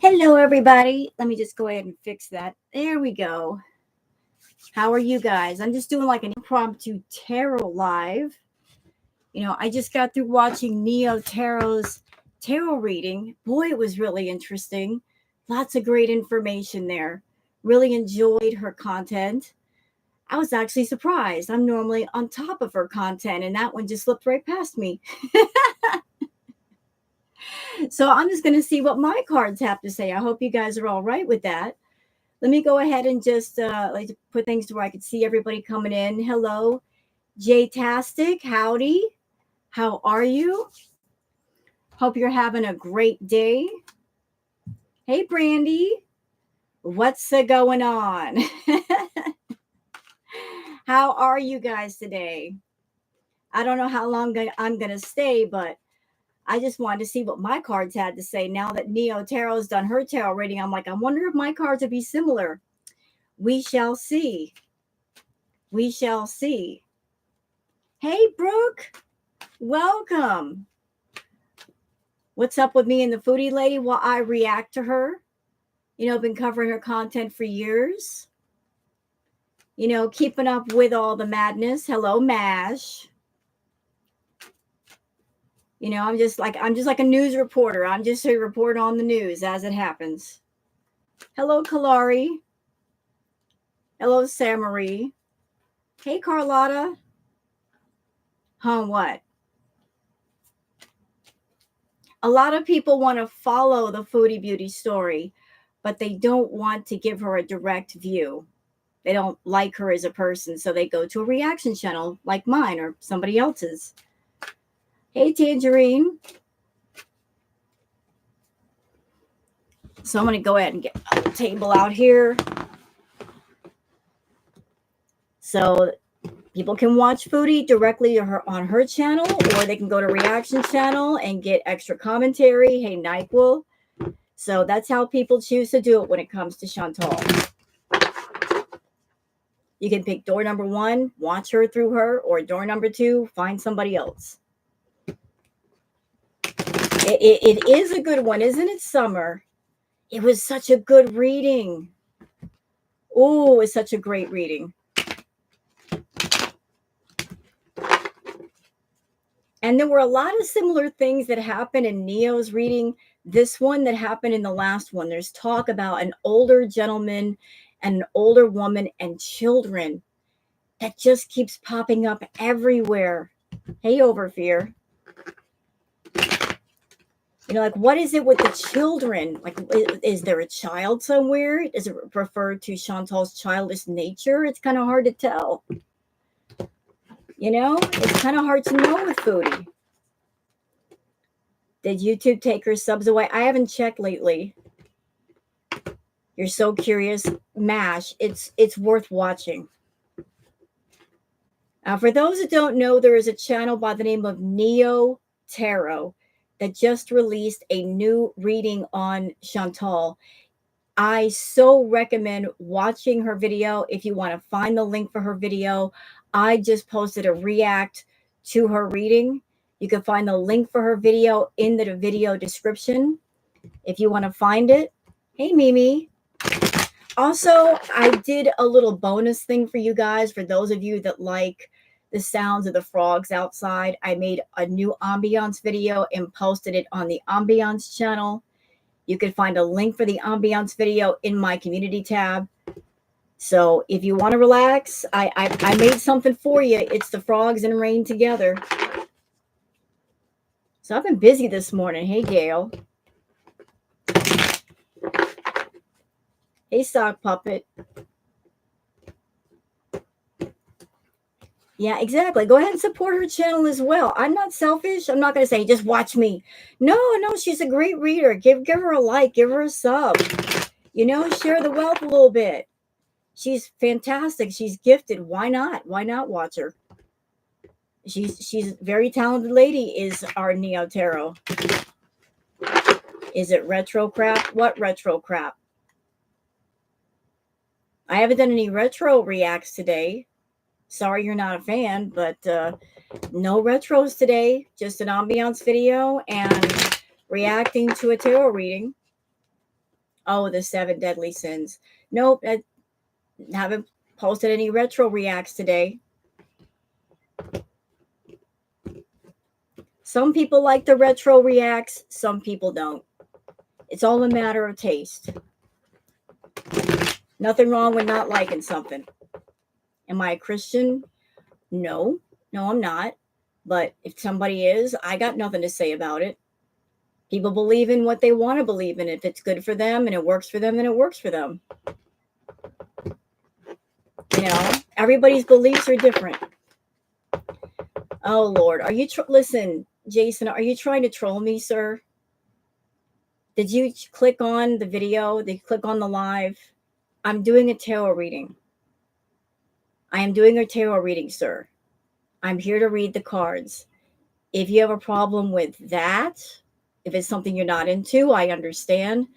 Hello, everybody. Let me just go ahead and fix that. There we go. How are you guys? I'm just doing like an impromptu tarot live. I just got through watching Neo Tarot's tarot reading. Boy, it was really interesting. Lots of great information there. Really enjoyed her content. I was actually surprised. I'm normally on top of her content, and that one just slipped right past me. So I'm just going to see what my cards have to say. I hope you guys are all right with that. Let me go ahead and just like to put things to where I can see everybody coming in. Hello, Jay-tastic. Howdy. How are you? Hope you're having a great day. Hey, Brandy. What's going on? How are you guys today? I don't know how long I'm going to stay, but I just wanted to see what my cards had to say. Now that Neo Tarot's done her tarot reading, I'm like, I wonder if my cards would be similar. We shall see. We shall see. Hey, Brooke. Welcome. What's up with me and the foodie lady while I react to her? Been covering her content for years. Keeping up with all the madness. Hello, Mash. I'm just like a news reporter. I'm just a report on the news as it happens. Hello, Kalari. Hello, Samarie. Hey, Carlotta. What? A lot of people want to follow the Foodie Beauty story, but they don't want to give her a direct view. They don't like her as a person, so they go to a reaction channel like mine or somebody else's. Hey, Tangerine. So I'm going to go ahead and get a table out here so people can watch Foodie directly on her channel, or they can go to reaction channel and get extra commentary. Hey, NyQuil. So that's how people choose to do it when it comes to Chantal. You can pick door number 1, watch her through her, or door number 2, find somebody else. It is a good one, isn't it, Summer? It was such a good reading. Oh, it's such a great reading. And there were a lot of similar things that happened in Neo's reading. This one that happened in the last one. There's talk about an older gentleman and an older woman and children that just keeps popping up everywhere. Hey, Overfear. Like, what is it with the children? Like, is there a child somewhere? Does it refer to Chantal's childish nature? It's kind of hard to tell. It's kind of hard to know with Foodie. Did YouTube take her subs away? I haven't checked lately. You're so curious. MASH. It's worth watching. For those that don't know, there is a channel by the name of Neo Tarot that just released a new reading on Chantal. I so recommend watching her video. If you want to find the link for her video, I just posted a react to her reading. You can find the link for her video in the video description if you want to find it. Hey, Mimi. Also, I did a little bonus thing for you guys. For those of you that like the sounds of the frogs outside, I made a new ambiance video and posted it on the ambiance channel. You can find a link for the ambiance video in my community tab. So if you want to relax, I made something for you. It's the frogs and rain together. So I've been busy this morning. Hey, Gail. Hey, Sock Puppet. Yeah, exactly. Go ahead and support her channel as well. I'm not selfish. I'm not going to say, just watch me. No, she's a great reader. Give her a like. Give her a sub. Share the wealth a little bit. She's fantastic. She's gifted. Why not? Why not watch her? She's a very talented lady, is our Neo Tarot. Is it retro crap? What retro crap? I haven't done any retro reacts today. Sorry you're not a fan, but no retros today. Just an ambiance video and reacting to a tarot reading. Oh, the 7 deadly sins. Nope, I haven't posted any retro reacts today. Some people like the retro reacts, some people don't. It's all a matter of taste. Nothing wrong with not liking something. Am I a Christian? No, no, I'm not. But if somebody is, I got nothing to say about it. People believe in what they want to believe in. If it's good for them and it works for them, then it works for them. You know, everybody's beliefs are different. Oh, Lord. Are you, listen, Jason, are you trying to troll me, sir? Did you click on the video? Did you click on the live? I'm doing a tarot reading. I am doing a tarot reading, sir. I'm here to read the cards. If you have a problem with that, if it's something you're not into, I understand.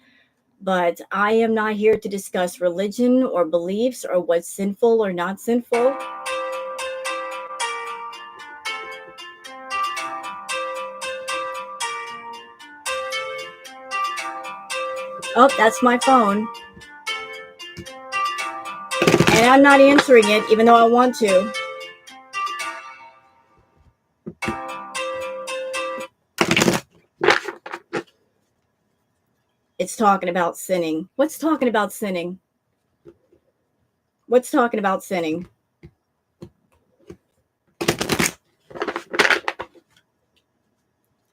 But I am not here to discuss religion or beliefs or what's sinful or not sinful. Oh, that's my phone. And I'm not answering it, even though I want to. It's talking about sinning. What's talking about sinning? What's talking about sinning?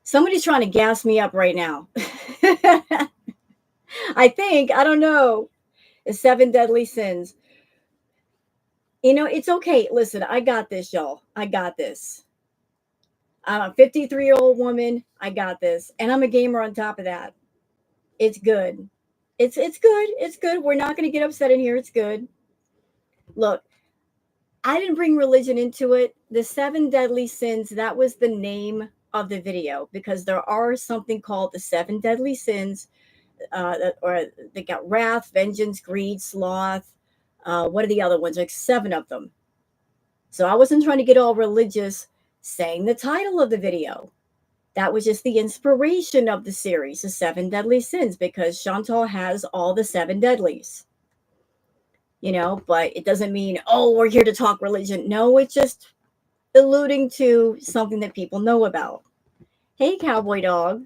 Somebody's trying to gas me up right now. I think, I don't know. The 7 deadly sins. You know, it's okay. Listen, I got this, y'all. I got this. I'm a 53-year-old woman. I got this. And I'm a gamer on top of that. It's good. It's good. It's good. We're not going to get upset in here. It's good. Look, I didn't bring religion into it. The 7 deadly sins, that was the name of the video because there are something called the 7 deadly sins, or they got wrath, vengeance, greed, sloth. What are the other ones? Like 7 of them. So I wasn't trying to get all religious saying the title of the video. That was just the inspiration of the series, the 7 deadly sins, because Chantal has all the 7 deadlies. You know, but it doesn't mean, oh, we're here to talk religion. No, it's just alluding to something that people know about. Hey, cowboy dog.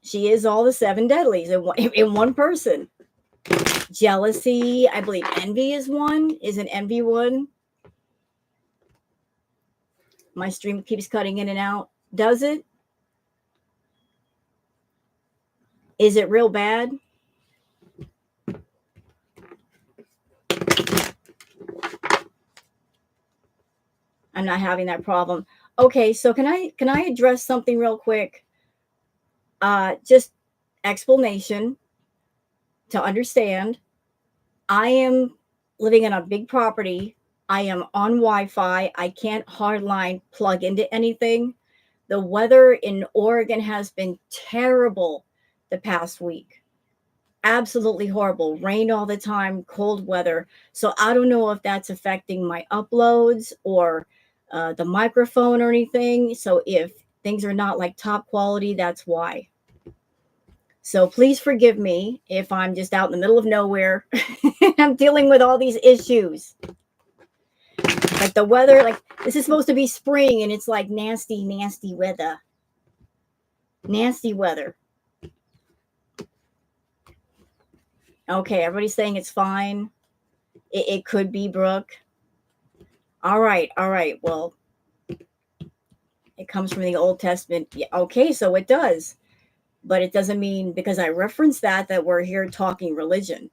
She is all the 7 deadlies in one person. Jealousy, I believe envy is one. Isn't envy one? My stream keeps cutting in and out. Does it? Is it real bad? I'm not having that problem. Okay, so can I address something real quick? Just explanation to understand. I am living in a big property. I am on Wi-Fi. I can't hardline plug into anything. The weather in Oregon has been terrible the past week. Absolutely horrible. Rain all the time, cold weather. So I don't know if that's affecting my uploads or the microphone or anything. So if things are not like top quality, that's why. So please forgive me if I'm just out in the middle of nowhere. I'm dealing with all these issues. Like the weather, like this is supposed to be spring and it's like nasty, nasty weather. Nasty weather. Okay, everybody's saying it's fine. It could be, Brooke. All right, all right. Well, it comes from the Old Testament. Yeah, okay, so it does. But it doesn't mean because I reference that we're here talking religion.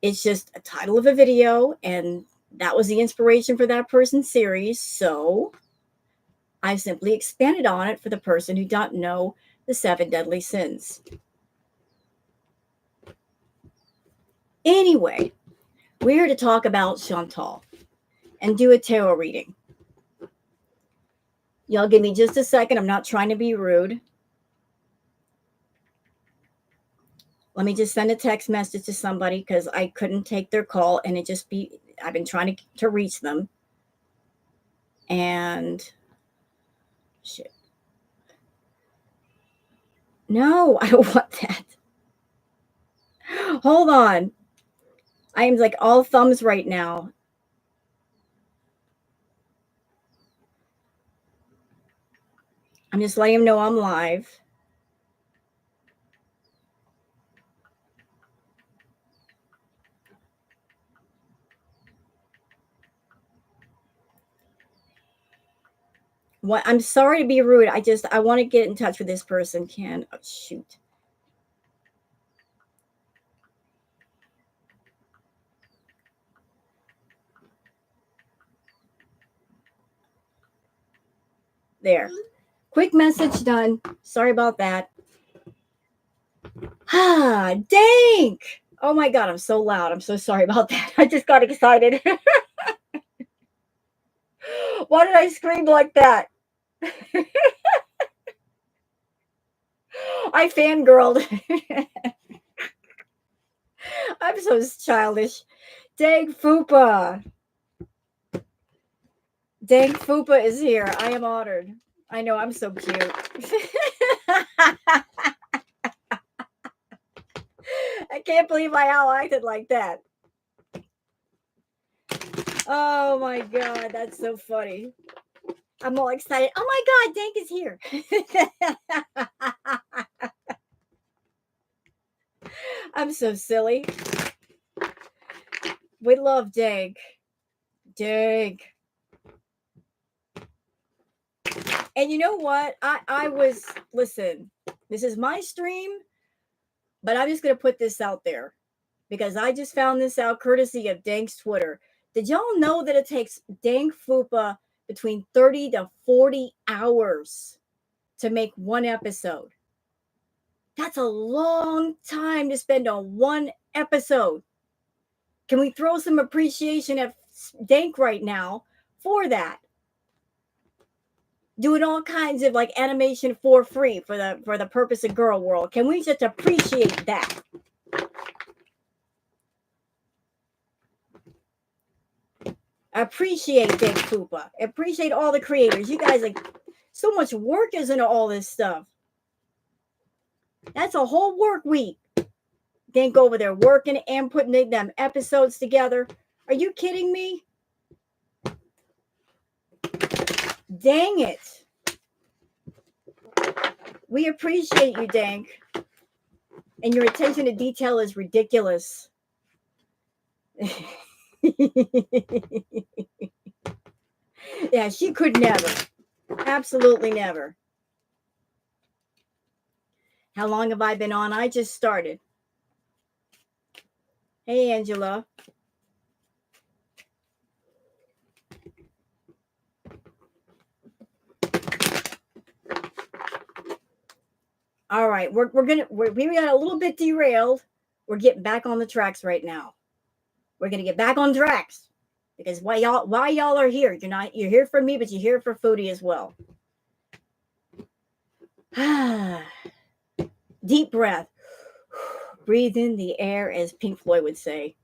It's just a title of a video, and that was the inspiration for that person's series. So I simply expanded on it for the person who don't know the 7 deadly sins. Anyway, we're here to talk about Chantal and do a tarot reading. Y'all give me just a second. I'm not trying to be rude. Let me just send a text message to somebody because I couldn't take their call and I've been trying to reach them. And shit. No, I don't want that. Hold on. I am like all thumbs right now. I'm just letting him know I'm live. What? I'm sorry to be rude. I want to get in touch with this person. Oh, shoot. There. Quick message done. Sorry about that. Ah, dank. Oh my God, I'm so loud. I'm so sorry about that. I just got excited. Why did I scream like that? I fangirled. I'm so childish. Dank Fupa. Dank Fupa is here. I am honored. I know, I'm so cute. I can't believe I all acted like that. Oh my God, that's so funny. I'm all excited. Oh my God, Dank is here. I'm so silly. We love Dank. Dank. And you know what? I was, listen, this is my stream, but I'm just going to put this out there because I just found this out courtesy of Dank's Twitter. Did y'all know that it takes Dank Fupa between 30 to 40 hours to make one episode? That's a long time to spend on one episode. Can we throw some appreciation at Dank right now for that? Doing all kinds of like animation for free for the purpose of Girl World. Can we just appreciate that? Appreciate Dank Fupa. Appreciate all the creators. You guys, like, so much work is into all this stuff. That's a whole work week. Dank over there working and putting them episodes together. Are you kidding me? Dang it. We appreciate you, Dank. And your attention to detail is ridiculous. Yeah, she could never. Absolutely never. How long have I been on? I just started. Hey, Angela. All right, we got a little bit derailed. We're getting back on the tracks right now. We're gonna get back on tracks because why y'all are here? You're here for me, but you're here for Foodie as well. Deep breath. Breathe in the air, as Pink Floyd would say.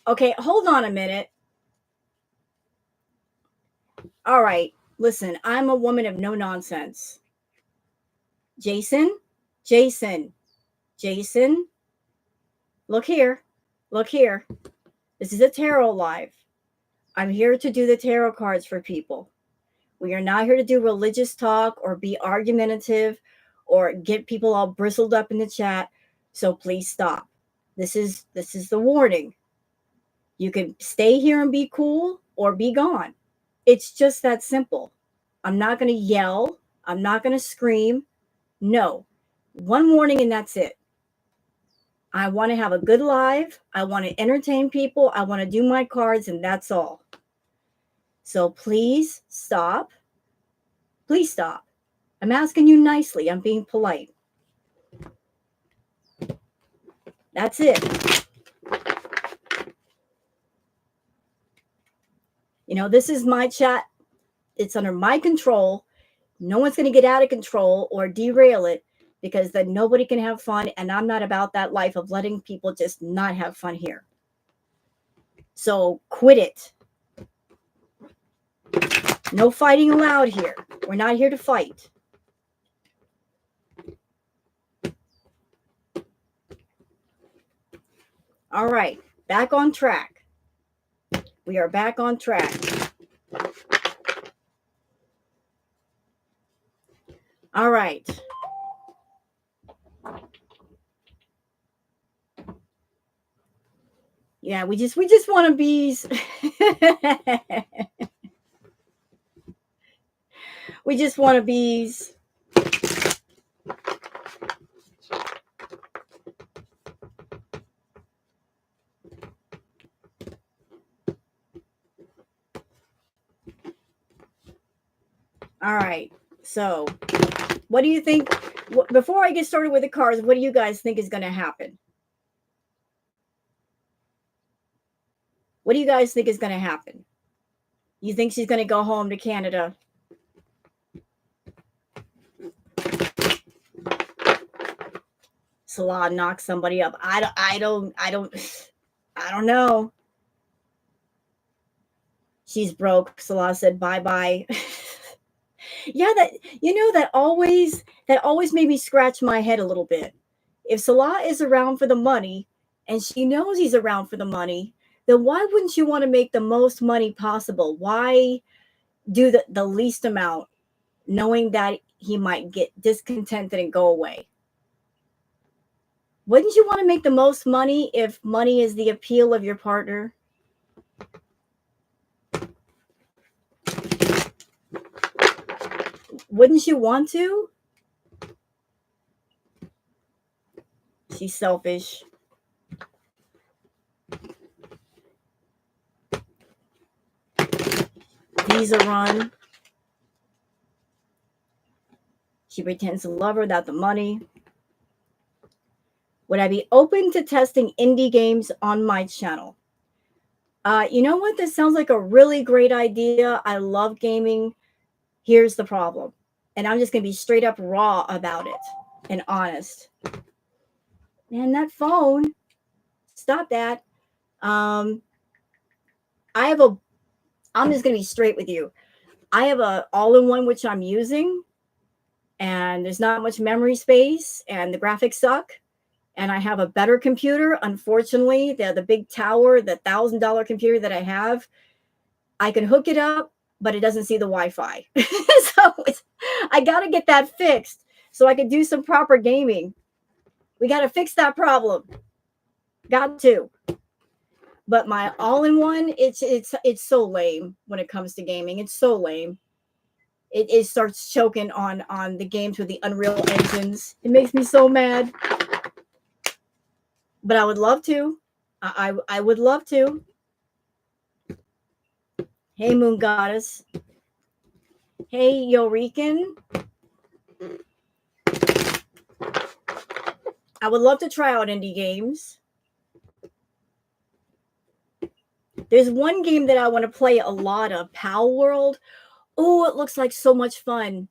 Okay, hold on a minute. All right, listen, I'm a woman of no nonsense. Jason, look here. This is a tarot live. I'm here to do the tarot cards for people. We are not here to do religious talk or be argumentative or get people all bristled up in the chat. So please stop. This is the warning. You can stay here and be cool or be gone. It's just that simple. I'm not going to yell. I'm not going to scream. No. One warning and that's it. I want to have a good live. I want to entertain people. I want to do my cards and that's all. So please stop. Please stop. I'm asking you nicely. I'm being polite. That's it. You know, this is my chat. It's under my control. No one's going to get out of control or derail it because then nobody can have fun. And I'm not about that life of letting people just not have fun here. So quit it. No fighting allowed here. We're not here to fight. All right, back on track. We are back on track. All right. Yeah, we just want to be we just want to be All right. So, what do you think before I get started with the cards, what do you guys think is going to happen? What do you guys think is going to happen? You think she's going to go home to Canada? Salah knocks somebody up. I don't know. She's broke. Salah said bye-bye. Yeah, that always made me scratch my head a little bit. If Salah is around for the money and she knows he's around for the money, then why wouldn't you want to make the most money possible? Why do the least amount knowing that he might get discontented and go away? Wouldn't you want to make the most money if money is the appeal of your partner? Wouldn't you want to? She's selfish. Visa run. She pretends to love her without the money. Would I be open to testing indie games on my channel? You know what? This sounds like a really great idea. I love gaming. Here's the problem. And I'm just going to be straight up raw about it and honest. Man, that phone. Stop that. I'm just going to be straight with you. I have a all-in-one which I'm using, and there's not much memory space, and the graphics suck. And I have a better computer. Unfortunately, the big tower, the $1,000 computer that I have, I can hook it up, but it doesn't see the Wi-Fi. So I got to get that fixed so I can do some proper gaming. We got to fix that problem. Got to. But my all-in-one, it's so lame when it comes to gaming. It's so lame. It starts choking on the games with the Unreal engines. It makes me so mad. But I would love to. I would love to. Hey, Moon Goddess. Hey, Yorican. I would love to try out indie games. There's one game that I want to play a lot of, Pal World. Oh, it looks like so much fun.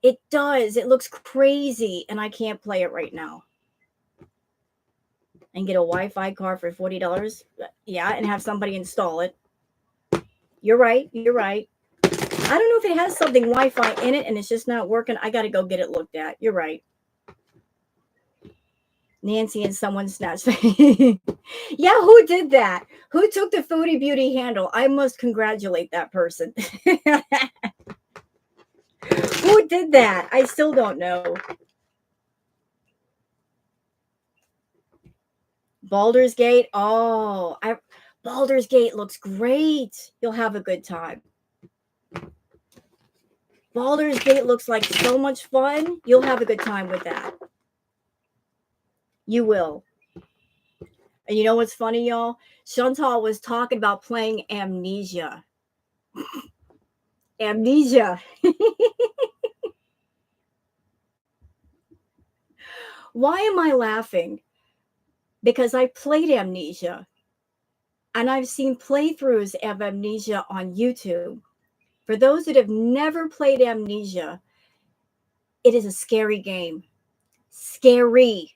It does. It looks crazy, and I can't play it right now. And get a Wi-Fi card for $40. Yeah, and have somebody install it. You're right. You're right. I don't know if it has something Wi-Fi in it and it's just not working. I got to go get it looked at. You're right. Nancy and someone snatched. Yeah, who did that? Who took the Foodie Beauty handle? I must congratulate that person. Who did that? I still don't know. Baldur's Gate. Oh, Baldur's Gate looks great. You'll have a good time. Baldur's Gate looks like so much fun. You'll have a good time with that. You will. And you know what's funny, y'all? Chantal was talking about playing Amnesia. Amnesia. Why am I laughing? Because I played Amnesia. And I've seen playthroughs of Amnesia on YouTube. For those that have never played Amnesia, it is a scary game. Scary.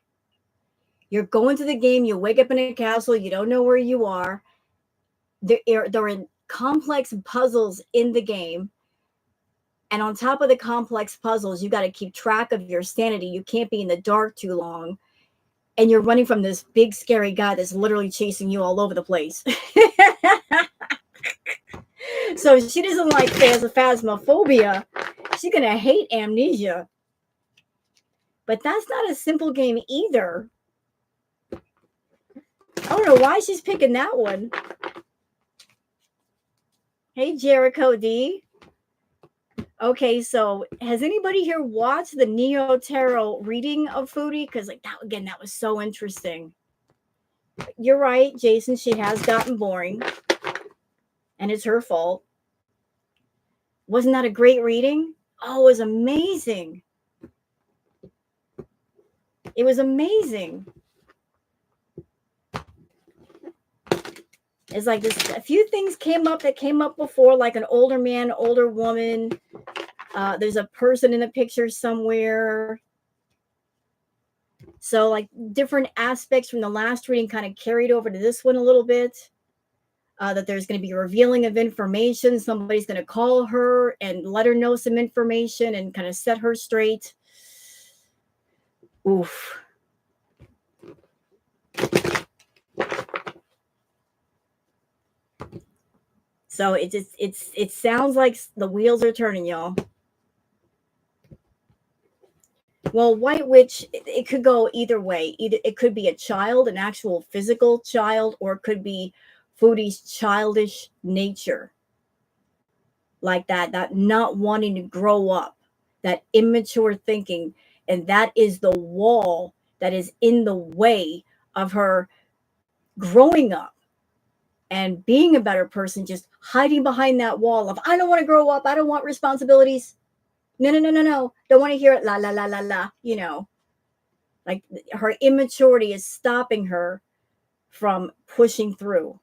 You're going to the game, you wake up in a castle, you don't know where you are. There are complex puzzles in the game. And on top of the complex puzzles, you got to keep track of your sanity. You can't be in the dark too long. And you're running from this big, scary guy that's literally chasing you all over the place. So she doesn't like phasmophobia. She's going to hate amnesia. But that's not a simple game either. I don't know why she's picking that one. Hey, Jericho D. Okay, so has anybody here watched the Neo Tarot reading of Foodie? Because like that again, that was so interesting. You're right, Jason. She has gotten boring, and it's her fault. Wasn't that a great reading? Oh, it was amazing. It was amazing. It's like this. A few things came up that came up before, like an older man, older woman. There's a person in the picture somewhere. So like different aspects from the last reading kind of carried over to this one a little bit. That there's going to be a revealing of information. Somebody's going to call her and let her know some information and kind of set her straight. Oof. So it sounds like the wheels are turning, y'all. Well, White Witch, it could go either way. Either it could be a child, an actual physical child, or it could be Foodie's childish nature. Like that not wanting to grow up, that immature thinking. And that is the wall that is in the way of her growing up and being a better person, just hiding behind that wall of, I don't want to grow up. I don't want responsibilities. No. Don't want to hear it. La, la, la, la, la. You know, like her immaturity is stopping her from pushing through.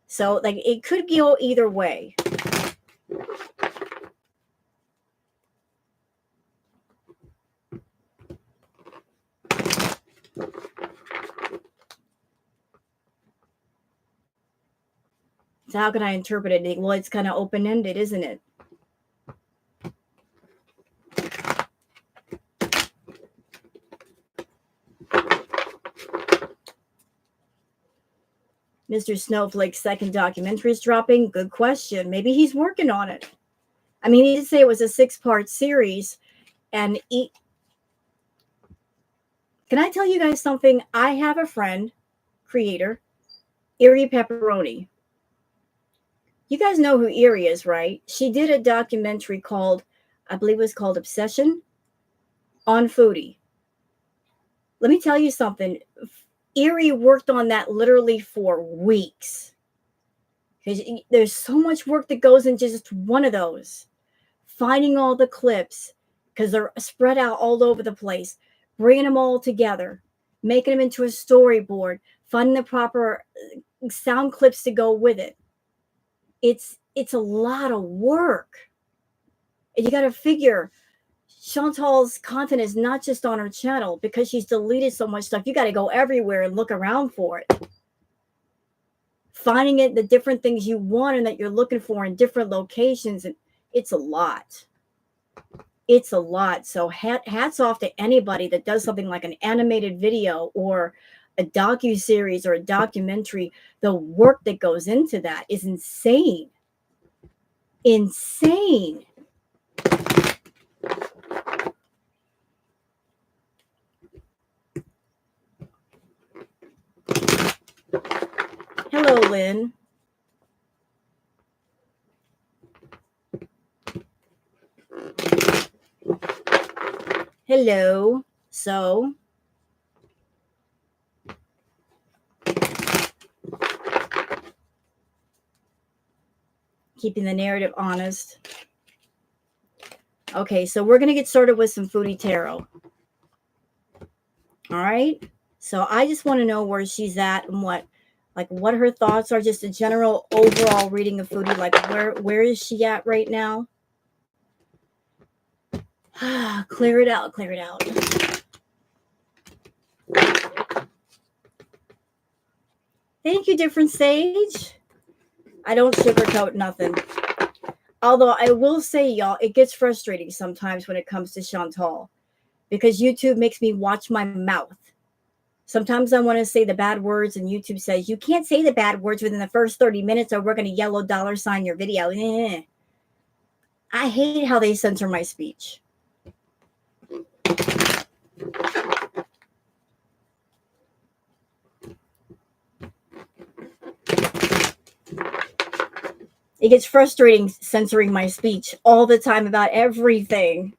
So like it could go either way. So how can I interpret it? Well, it's kind of open-ended, isn't it? Mr. Snowflake's second documentary is dropping. Good question. Maybe he's working on it. I mean, he did say it was a 6-part series. And can I tell you guys something? I have a friend, creator, Erie Pepperoni. You guys know who Erie is, right? She did a documentary called, I believe it was called Obsession, on Foodie. Let me tell you something. Erie worked on that literally for weeks. There's so much work that goes into just one of those. Finding all the clips, because they're spread out all over the place, bringing them all together, making them into a storyboard, finding the proper sound clips to go with it. It's a lot of work. And you got to figure Chantal's content is not just on her channel because she's deleted so much stuff. You got to go everywhere and look around for it. Finding it, the different things you want and that you're looking for in different locations. And it's a lot. It's a lot. So hats off to anybody that does something like an animated video or a docu-series or a documentary. The work that goes into that is insane. Insane. Hello, Lynn. Hello. So, keeping the narrative honest. Okay, so we're going to get started with some Foodie Tarot. All right. So I just want to know where she's at and what her thoughts are, just a general overall reading of Foodie. Like where is she at right now? Clear it out. Thank you, Different Sage. I don't sugarcoat nothing. Although I will say, y'all, it gets frustrating sometimes when it comes to Chantal because YouTube makes me watch my mouth. Sometimes I want to say the bad words, and YouTube says, you can't say the bad words within the first 30 minutes or we're going to yellow $ your video. I hate how they censor my speech. It gets frustrating censoring my speech all the time about everything.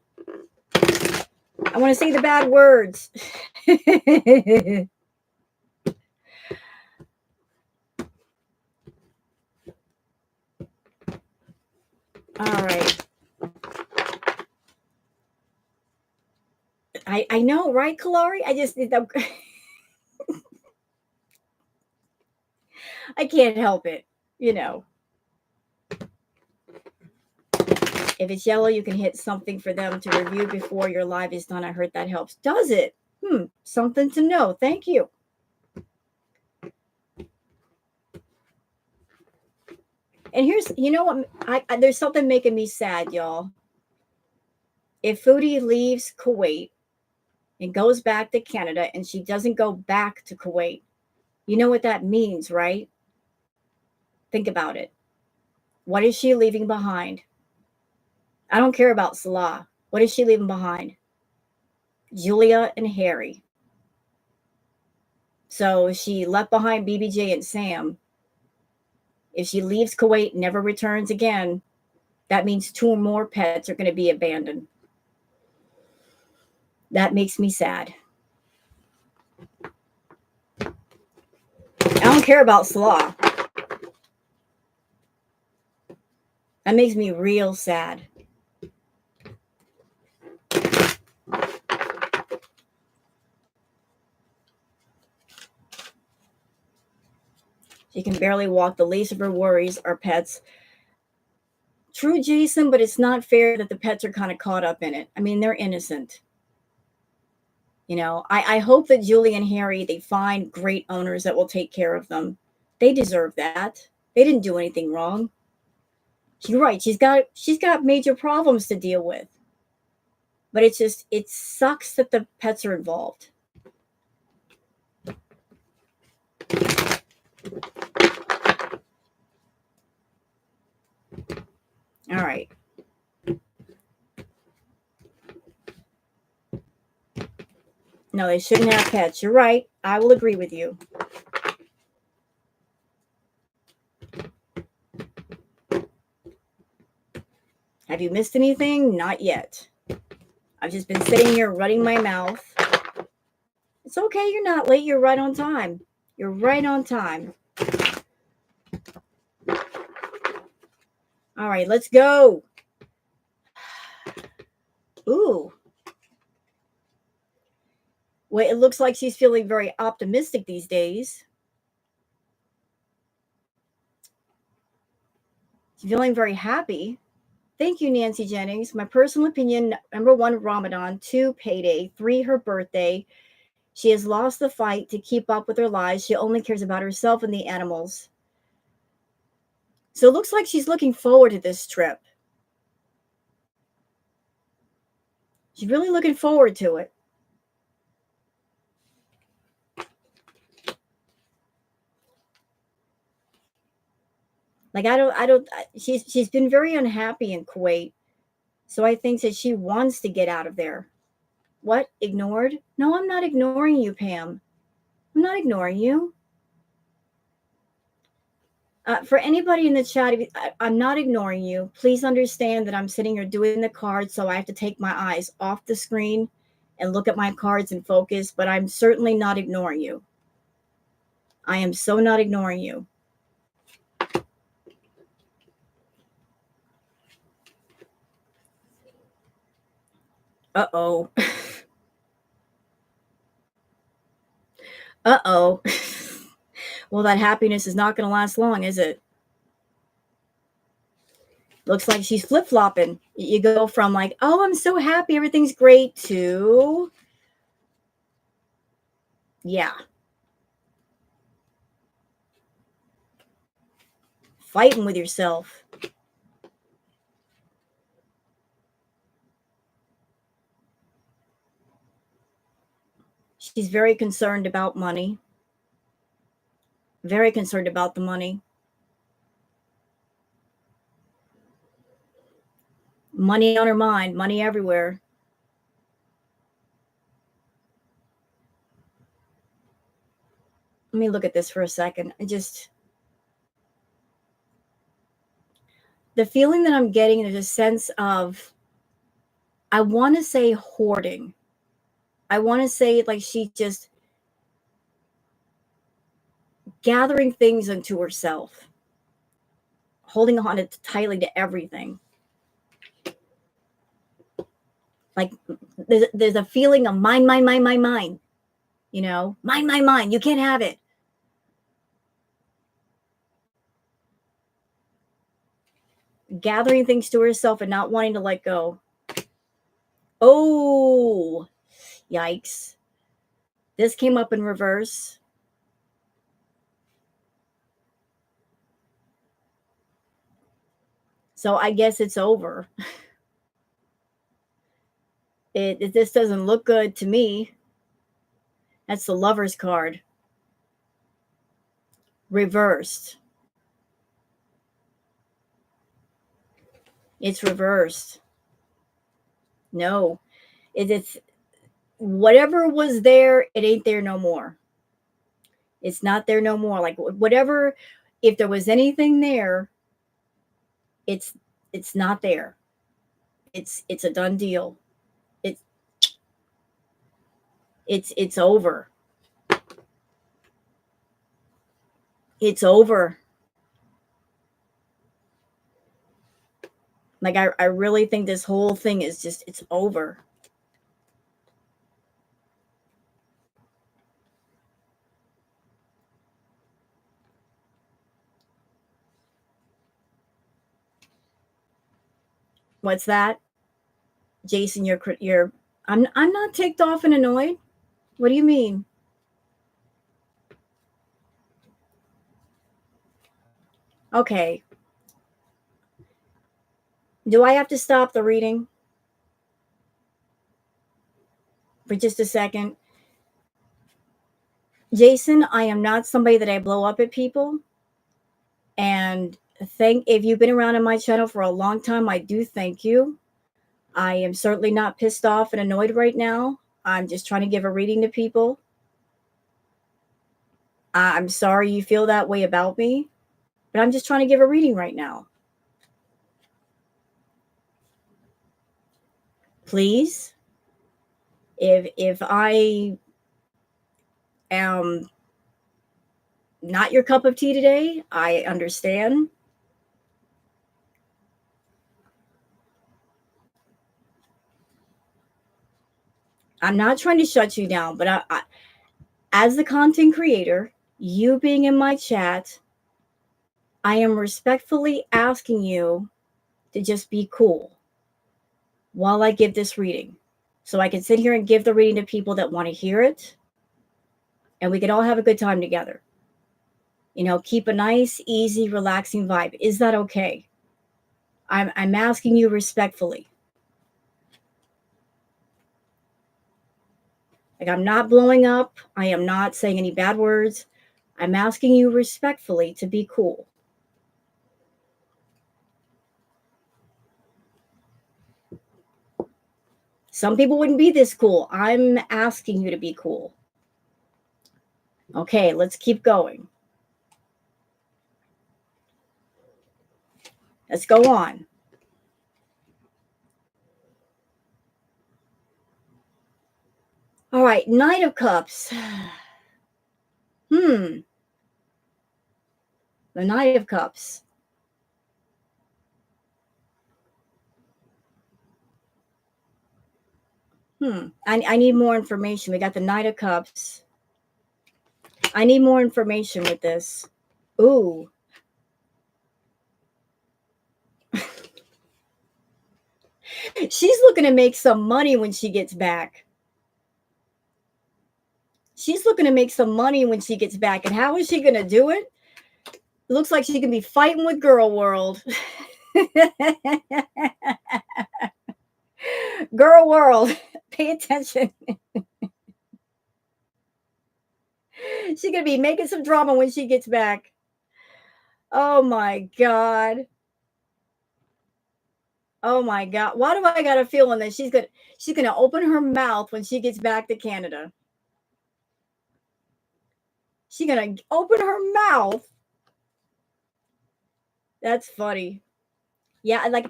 I want to say the bad words. All right. I know, right, Kalari? I can't help it, you know. If it's yellow, you can hit something for them to review before your live is done. I heard that helps. Does it? Something to know. Thank you. And here's, you know what? There's something making me sad, y'all. If Foodie leaves Kuwait and goes back to Canada and she doesn't go back to Kuwait, you know what that means, right? Think about it. What is she leaving behind? I don't care about Salah. What is she leaving behind? Julia and Harry. So she left behind BBJ and Sam. If she leaves Kuwait and never returns again, that means 2 more pets are going to be abandoned. That makes me sad. I don't care about Salah. That makes me real sad. She can barely walk. The least of her worries are pets. True, Jason, but it's not fair that the pets are kind of caught up in it. I mean, they're innocent. You know, I hope that Julie and Harry, they find great owners that will take care of them. They deserve that. They didn't do anything wrong. You're right. She's got major problems to deal with. But it sucks that the pets are involved. All right. No, they shouldn't have pets. You're right. I will agree with you. Have you missed anything? Not yet. I've just been sitting here running my mouth. It's okay. You're not late. You're right on time. You're right on time. All right, let's go. Ooh. Well, it looks like she's feeling very optimistic these days. She's feeling very happy. Thank you, Nancy Jennings. My personal opinion, number 1, Ramadan, 2, payday, 3, her birthday. She has lost the fight to keep up with her lives. She only cares about herself and the animals. So it looks like she's looking forward to this trip. She's really looking forward to it. Like she's been very unhappy in Kuwait. So I think that she wants to get out of there. What? Ignored? No, I'm not ignoring you, Pam. I'm not ignoring you. For anybody in the chat, I'm not ignoring you. Please understand that I'm sitting here doing the cards, so I have to take my eyes off the screen and look at my cards and focus, but I'm certainly not ignoring you. I am so not ignoring you. Uh-oh. Uh-oh. Well, that happiness is not going to last long, is it? Looks like she's flip-flopping. You go from like, oh, I'm so happy, everything's great, to, yeah. fighting with yourself. She's very concerned about money. Very concerned about the money. Money on her mind, money everywhere. Let me look at this for a second. The feeling that I'm getting is a sense of, I want to say hoarding. I want to say like she just gathering things into herself, holding on it tightly to everything. Like there's a feeling of mine, mine, mine, mine, mine. You know, mine, mine, mine. You can't have it. Gathering things to herself and not wanting to let go. Oh, yikes. This came up in reverse. So I guess it's over. This doesn't look good to me. That's the Lover's card. Reversed. It's reversed. No. It's whatever was there, it ain't there no more. It's not there no more. Like whatever, if there was anything there, it's not there. It's a done deal. It's over. It's over. Like I really think this whole thing is just, it's over. What's that? Jason, I'm not ticked off and annoyed. What do you mean? Okay. Do I have to stop the reading for just a second? Jason, I am not somebody that I blow up at people. And if you've been around on my channel for a long time, I do thank you. I am certainly not pissed off and annoyed right now. I'm just trying to give a reading to people. I'm sorry you feel that way about me, but I'm just trying to give a reading right now. Please, if I am not your cup of tea today, I understand. I'm not trying to shut you down, but I as the content creator, you being in my chat, I am respectfully asking you to just be cool while I give this reading. So I can sit here and give the reading to people that want to hear it, and we can all have a good time together. You know, keep a nice, easy, relaxing vibe. Is that okay? I'm asking you respectfully. Like, I'm not blowing up. I am not saying any bad words. I'm asking you respectfully to be cool. Some people wouldn't be this cool. I'm asking you to be cool. Okay, let's keep going. Let's go on. All right, Knight of Cups. The Knight of Cups. I need more information. We got the Knight of Cups. I need more information with this. Ooh. She's looking to make some money when she gets back. She's looking to make some money when she gets back. And how is she going to do it? looks like she can be fighting with Girl World. Girl World, pay attention. She's going to be making some drama when she gets back. Oh my God. Oh my God. Why do I got a feeling that she's gonna open her mouth when she gets back to Canada? She's gonna open her mouth. That's funny. Yeah, like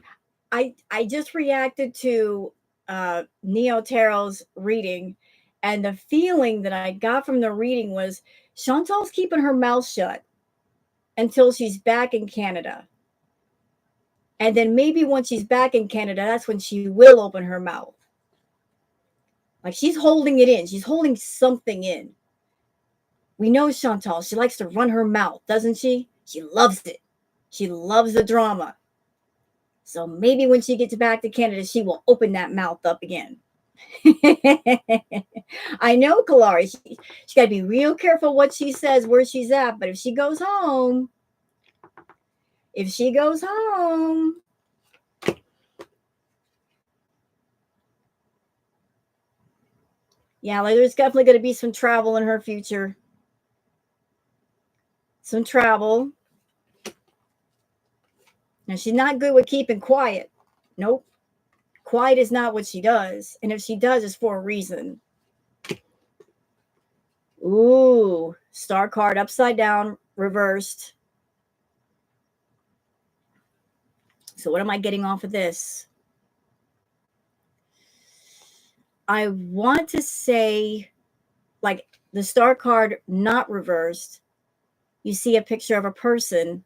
I just reacted to Neo Tarot's reading, and the feeling that I got from the reading was Chantal's keeping her mouth shut until she's back in Canada. And then maybe once she's back in Canada, that's when she will open her mouth. Like she's holding it in. She's holding something in. We know Chantal. She likes to run her mouth, doesn't she? She loves it. She loves the drama. So maybe when she gets back to Canada, she will open that mouth up again. I know, Kalari. She got to be real careful what she says, where she's at. But if she goes home, yeah, like there's definitely going to be some travel in her future. Some travel. Now, she's not good with keeping quiet. Nope. Quiet is not what she does. And if she does, it's for a reason. Ooh, star card upside down, reversed. So what am I getting off of this? I want to say, like, the star card not reversed. You see a picture of a person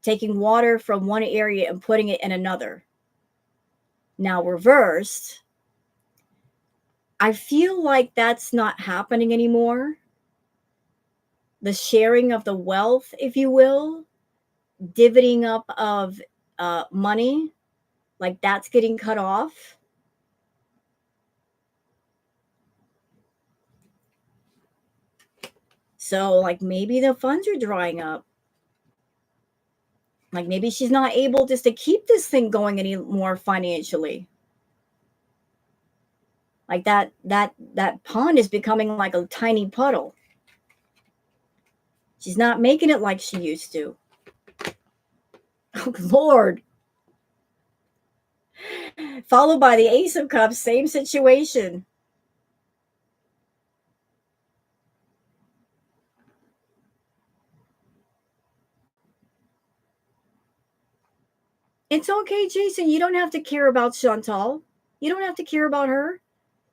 taking water from one area and putting it in another. Now reversed, I feel like that's not happening anymore. The sharing of the wealth, if you will, divvying up of money, like that's getting cut off. So like maybe the funds are drying up. Like maybe she's not able just to keep this thing going anymore financially. Like that pond is becoming like a tiny puddle. She's not making it like she used to. Oh, Lord. Followed by the Ace of Cups, same situation. It's okay, Jason. You don't have to care about Chantal. You don't have to care about her.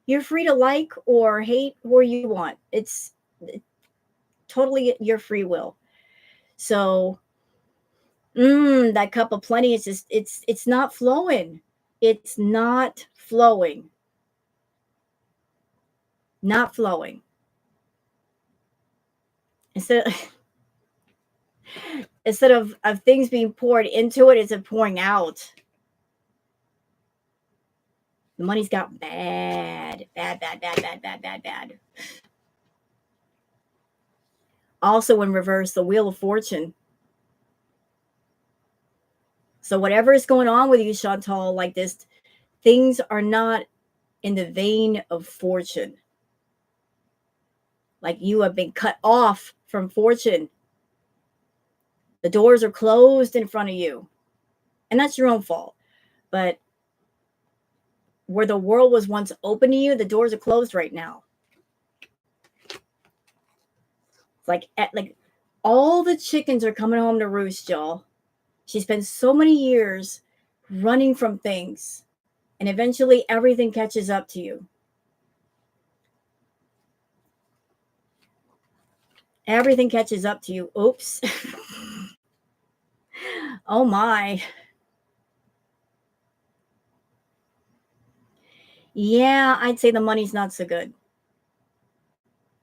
You're free to like or hate where you want. It's totally your free will. So, that cup of plenty is just it's not flowing. It's not flowing. Not flowing. Instead of things being poured into it, it's pouring out. The money's got bad. Also in reverse, the Wheel of Fortune. So whatever is going on with you, Chantal, like this, things are not in the vein of fortune. Like you have been cut off from fortune. The doors are closed in front of you. And that's your own fault. But where the world was once open to you, the doors are closed right now. Like all the chickens are coming home to roost, y'all. She spent so many years running from things, and eventually everything catches up to you. Everything catches up to you. Oops. Oh my. Yeah, I'd say the money's not so good.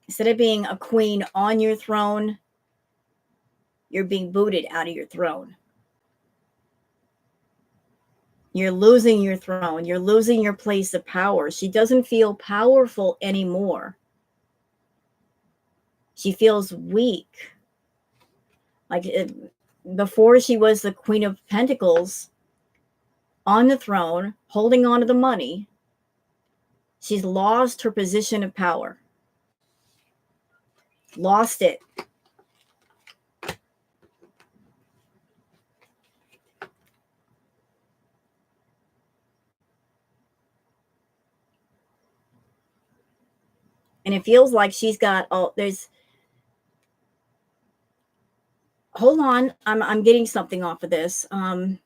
Instead of being a queen on your throne, you're being booted out of your throne. You're losing your throne. You're losing your place of power. She doesn't feel powerful anymore. She feels weak. Like before she was the Queen of Pentacles on the throne, holding on to the money, she's lost her position of power. Lost it. And it feels like she's got all there's hold on, I'm getting something off of this. I'm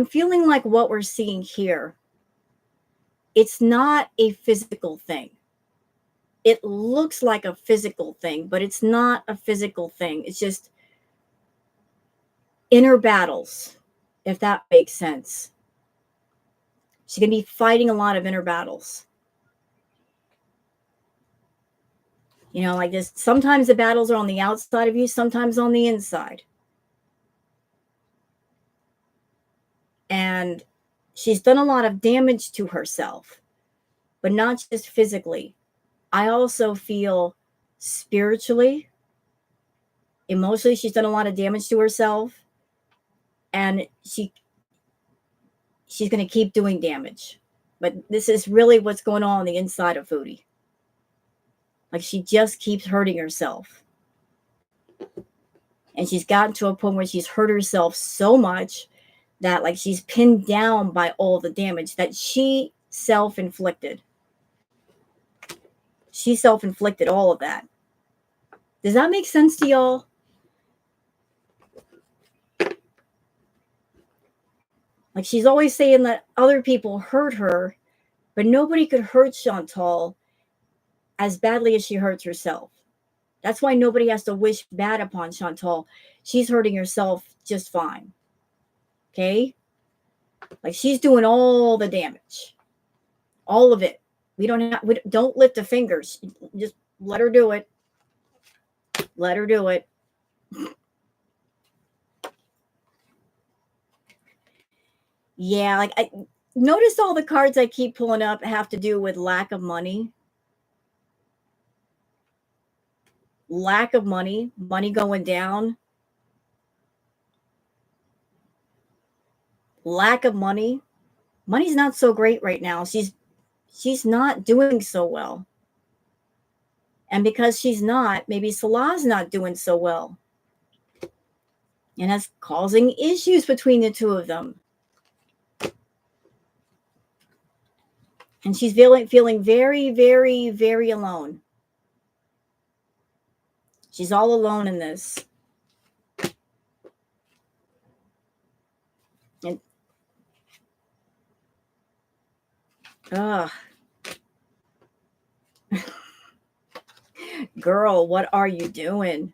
feeling like what we're seeing here, it's not a physical thing. It looks like a physical thing, but it's not a physical thing. It's just inner battles, if that makes sense. She's going to be fighting a lot of inner battles. You know, like this. Sometimes the battles are on the outside of you, sometimes on the inside. And she's done a lot of damage to herself, but not just physically. I also feel spiritually, emotionally, she's done a lot of damage to herself. And she's going to keep doing damage. But this is really what's going on the inside of Foodie. Like she just keeps hurting herself. And she's gotten to a point where she's hurt herself so much that like she's pinned down by all the damage that she self-inflicted. She self-inflicted all of that. Does that make sense to y'all? Like she's always saying that other people hurt her, but nobody could hurt Chantal as badly as she hurts herself. That's why nobody has to wish bad upon Chantal. She's hurting herself just fine. Okay? Like she's doing all the damage. All of it. We don't lift the fingers. Just let her do it. Let her do it. Yeah, like I notice all the cards I keep pulling up have to do with lack of money. Lack of money, money going down. Lack of money. Money's not so great right now. She's not doing so well. And because she's not, maybe Salah's not doing so well. And that's causing issues between the two of them. And she's feeling very, very, very alone. She's all alone in this. And girl, what are you doing?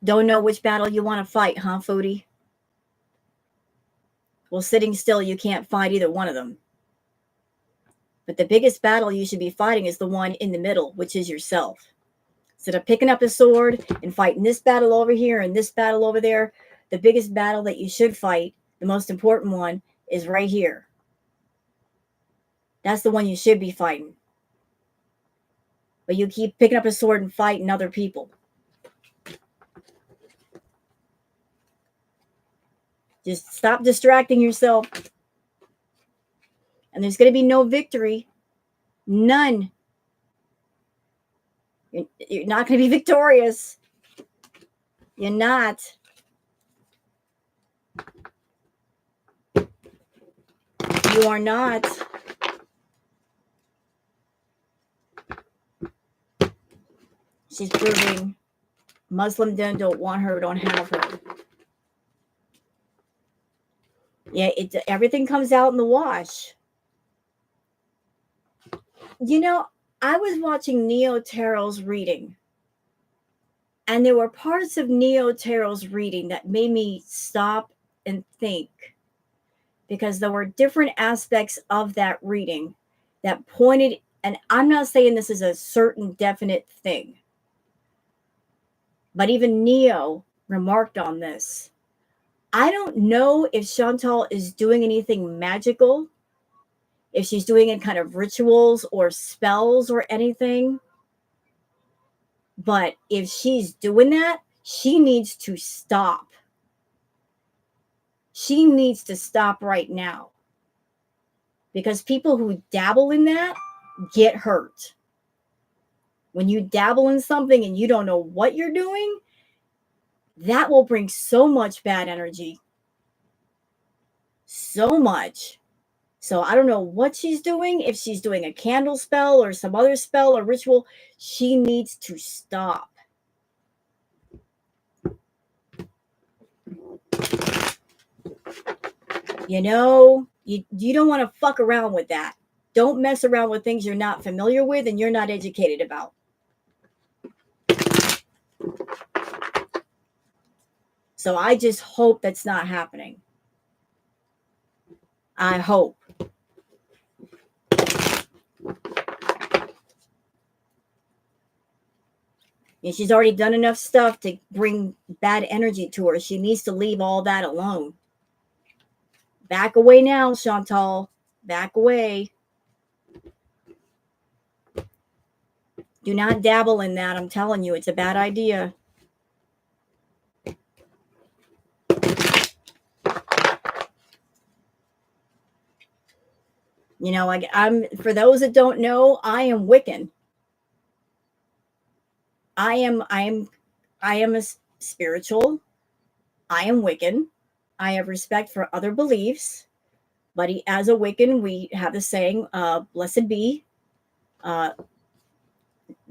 Don't know which battle you want to fight, huh, Foodie? Well, sitting still, you can't fight either one of them. But the biggest battle you should be fighting is the one in the middle, which is yourself. Instead of picking up a sword and fighting this battle over here and this battle over there, the biggest battle that you should fight, the most important one, is right here. That's the one you should be fighting. But you keep picking up a sword and fighting other people. Just stop distracting yourself. And there's going to be no victory. None. You're not going to be victorious. You're not. You are not. She's proving Muslim men don't want her, don't have her. Yeah, everything comes out in the wash. You know, I was watching Neo Tarot's reading, and there were parts of Neo Tarot's reading that made me stop and think, because there were different aspects of that reading that pointed, and I'm not saying this is a certain definite thing, but even Neo remarked on this. I don't know if Chantal is doing anything magical, if she's doing any kind of rituals or spells or anything. But if she's doing that, she needs to stop. She needs to stop right now. Because people who dabble in that get hurt. When you dabble in something and you don't know what you're doing, that will bring so much bad energy. So much. So I don't know what she's doing. If she's doing a candle spell or some other spell or ritual, she needs to stop. You know, you don't want to fuck around with that. Don't mess around with things you're not familiar with and you're not educated about. So I just hope that's not happening. I hope. And she's already done enough stuff to bring bad energy to her. She needs to leave all that alone. Back away now, Chantal. Back away. Do not dabble in that. I'm telling you, it's a bad idea. You know, I'm for those that don't know, I am Wiccan. I am a spiritual. I am Wiccan. I have respect for other beliefs, but as a Wiccan, we have the saying, "Blessed be,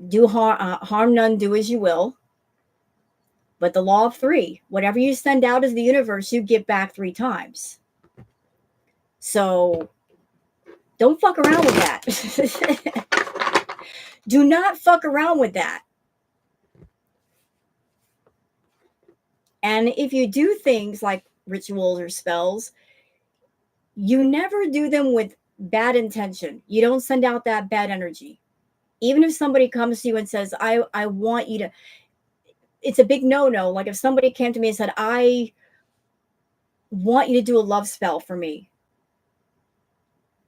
do harm none, do as you will." But the law of three: whatever you send out as the universe, you get back 3 times. So don't fuck around with that. Do not fuck around with that. And if you do things like rituals or spells, you never do them with bad intention. You don't send out that bad energy. Even if somebody comes to you and says, I want you to, it's a big no-no. Like if somebody came to me and said, I want you to do a love spell for me.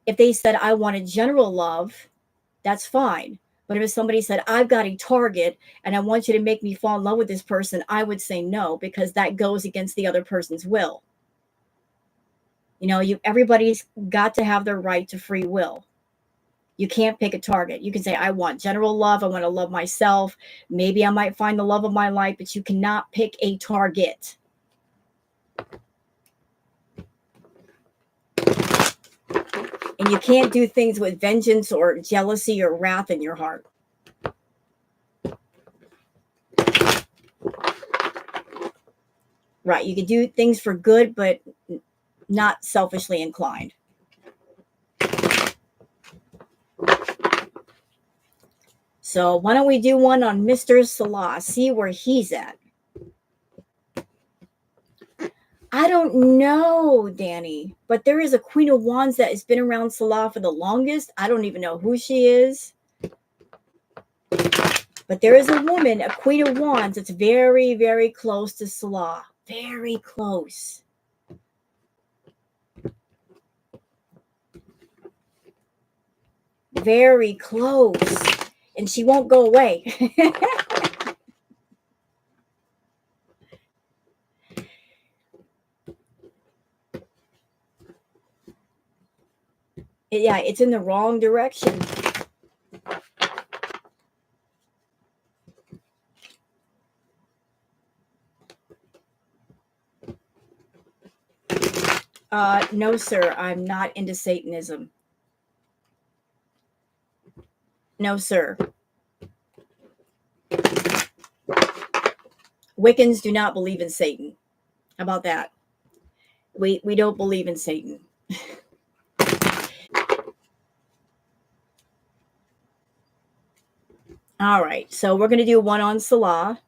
If they said, I want a general love, that's fine. But if somebody said, I've got a target and I want you to make me fall in love with this person, I would say no, because that goes against the other person's will. You know, everybody's got to have their right to free will. You can't pick a target. You can say, I want general love. I want to love myself. Maybe I might find the love of my life, but you cannot pick a target. And you can't do things with vengeance or jealousy or wrath in your heart. Right. You can do things for good, but not selfishly inclined. So why don't we do one on Mr. Salah, see where he's at. I don't know, Danny, but there is a Queen of Wands that has been around Salah for the longest. I don't even know who she is. But there is a woman, a Queen of Wands, that's very, very close to Salah. Very close. Very close. And she won't go away. Yeah, it's in the wrong direction. No, sir, I'm not into Satanism. No, sir. Wiccans do not believe in Satan. How about that? We don't believe in Satan. All right, so we're going to do one on Salah.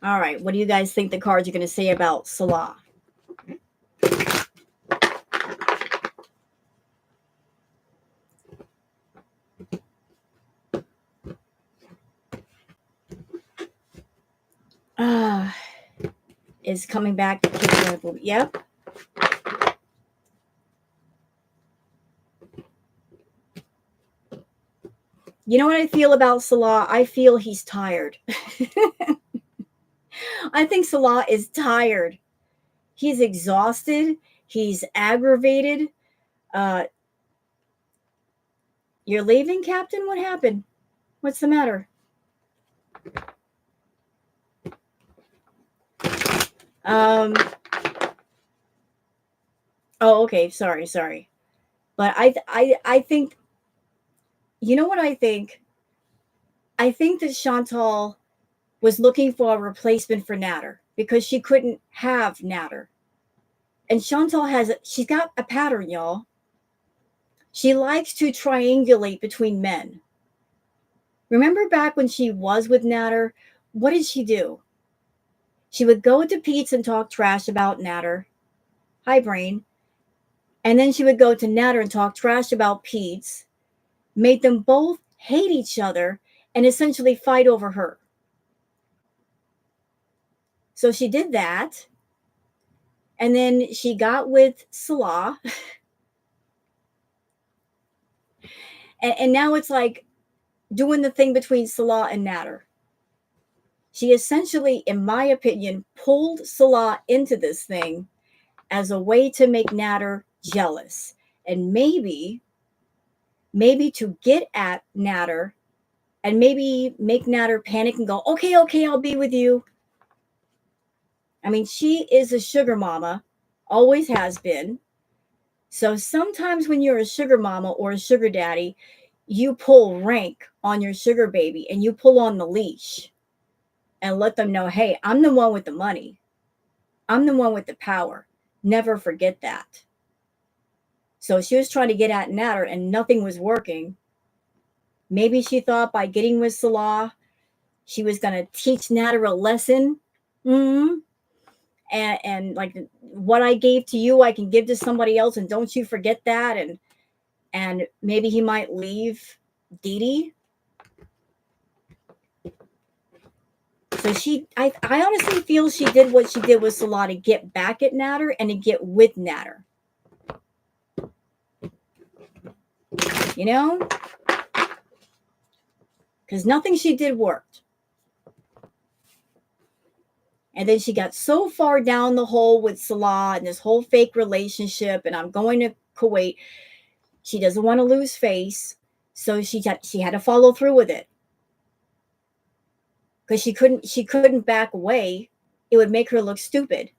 All right, what do you guys think the cards are going to say about Salah? is coming back to kick in the boob. Yep. You know what I feel about Salah? I feel he's tired. I think Salah is tired. He's exhausted. He's aggravated. You're leaving, Captain? What happened? What's the matter? Oh, okay. Sorry. But I think, you know what I think? I think that Chantal was looking for a replacement for Natter because she couldn't have Natter. And Chantal she's got a pattern, y'all. She likes to triangulate between men. Remember back when she was with Natter, what did she do? She would go to Pete's and talk trash about Natter. Hi, brain. And then she would go to Natter and talk trash about Pete's, made them both hate each other and essentially fight over her. So she did that. And then she got with Salah. And now it's like doing the thing between Salah and Natter. She essentially, in my opinion, pulled Salah into this thing as a way to make Natter jealous. And maybe to get at Natter and maybe make Natter panic and go, okay, I'll be with you. I mean, she is a sugar mama, always has been. So sometimes when you're a sugar mama or a sugar daddy, you pull rank on your sugar baby and you pull on the leash and let them know, hey, I'm the one with the money. I'm the one with the power. Never forget that. So she was trying to get at Natter and nothing was working. Maybe she thought by getting with Salah, she was going to teach Natter a lesson. Mm-hmm. And like, what I gave to you, I can give to somebody else. And don't you forget that. And maybe he might leave Dee. So I honestly feel she did what she did with Salah to get back at Natter and to get with Natter. You know? Because nothing she did worked. And then she got so far down the hole with Salah and this whole fake relationship, and I'm going to Kuwait. She doesn't want to lose face, so she had to follow through with it. Because she couldn't back away. It would make her look stupid.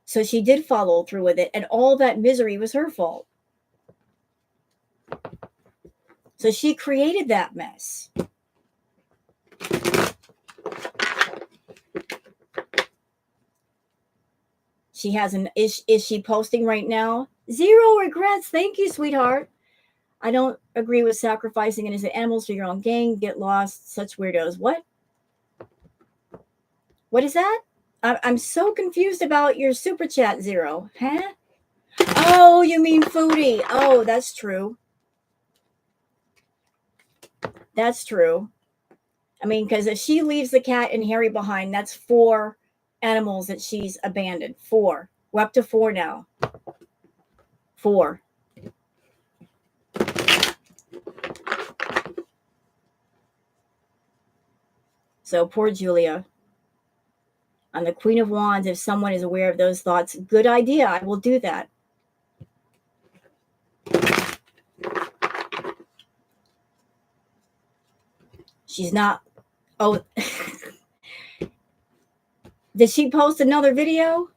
So she did follow through with it, and all that misery was her fault. So she created that mess. She has is she posting right now? 0 regrets. Thank you, sweetheart. I don't agree with sacrificing innocent animals for your own gain. Get lost. Such weirdos. What? What is that? I'm so confused about your super chat, 0. Huh? Oh, you mean Foodie. Oh, that's true. That's true. I mean, because if she leaves the cat and Harry behind, that's 4 animals that she's abandoned. 4. We're up to 4 now. 4. So poor Julia. On the Queen of Wands, if someone is aware of those thoughts, good idea. I will do that. She's not. Oh. Did she post another video?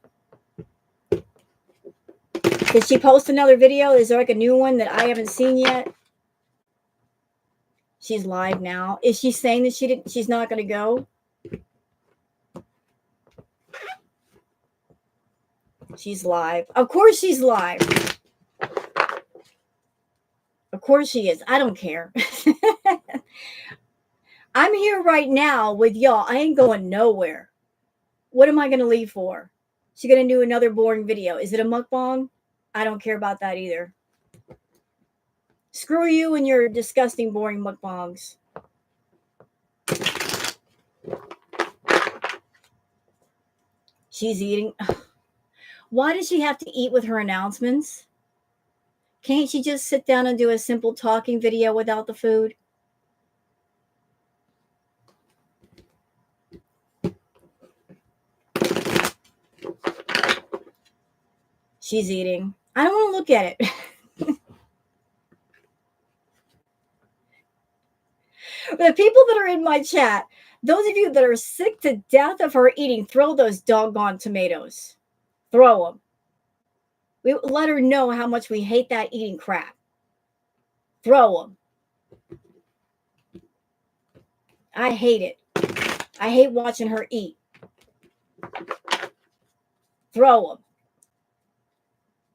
Did she post another video? Is there like a new one that I haven't seen yet? She's live now. Is she saying that she's not going to go? She's live. Of course she's live. Of course she is. I don't care. I'm here right now with y'all. I ain't going nowhere. What am I going to leave for? She's going to do another boring video. Is it a mukbang? I don't care about that either. Screw you and your disgusting, boring mukbangs. She's eating. Why does she have to eat with her announcements? Can't she just sit down and do a simple talking video without the food? She's eating. I don't want to look at it. The people that are in my chat, those of you that are sick to death of her eating, throw those doggone tomatoes. Throw them. We let her know how much we hate that eating crap. Throw them. I hate it. I hate watching her eat. Throw them.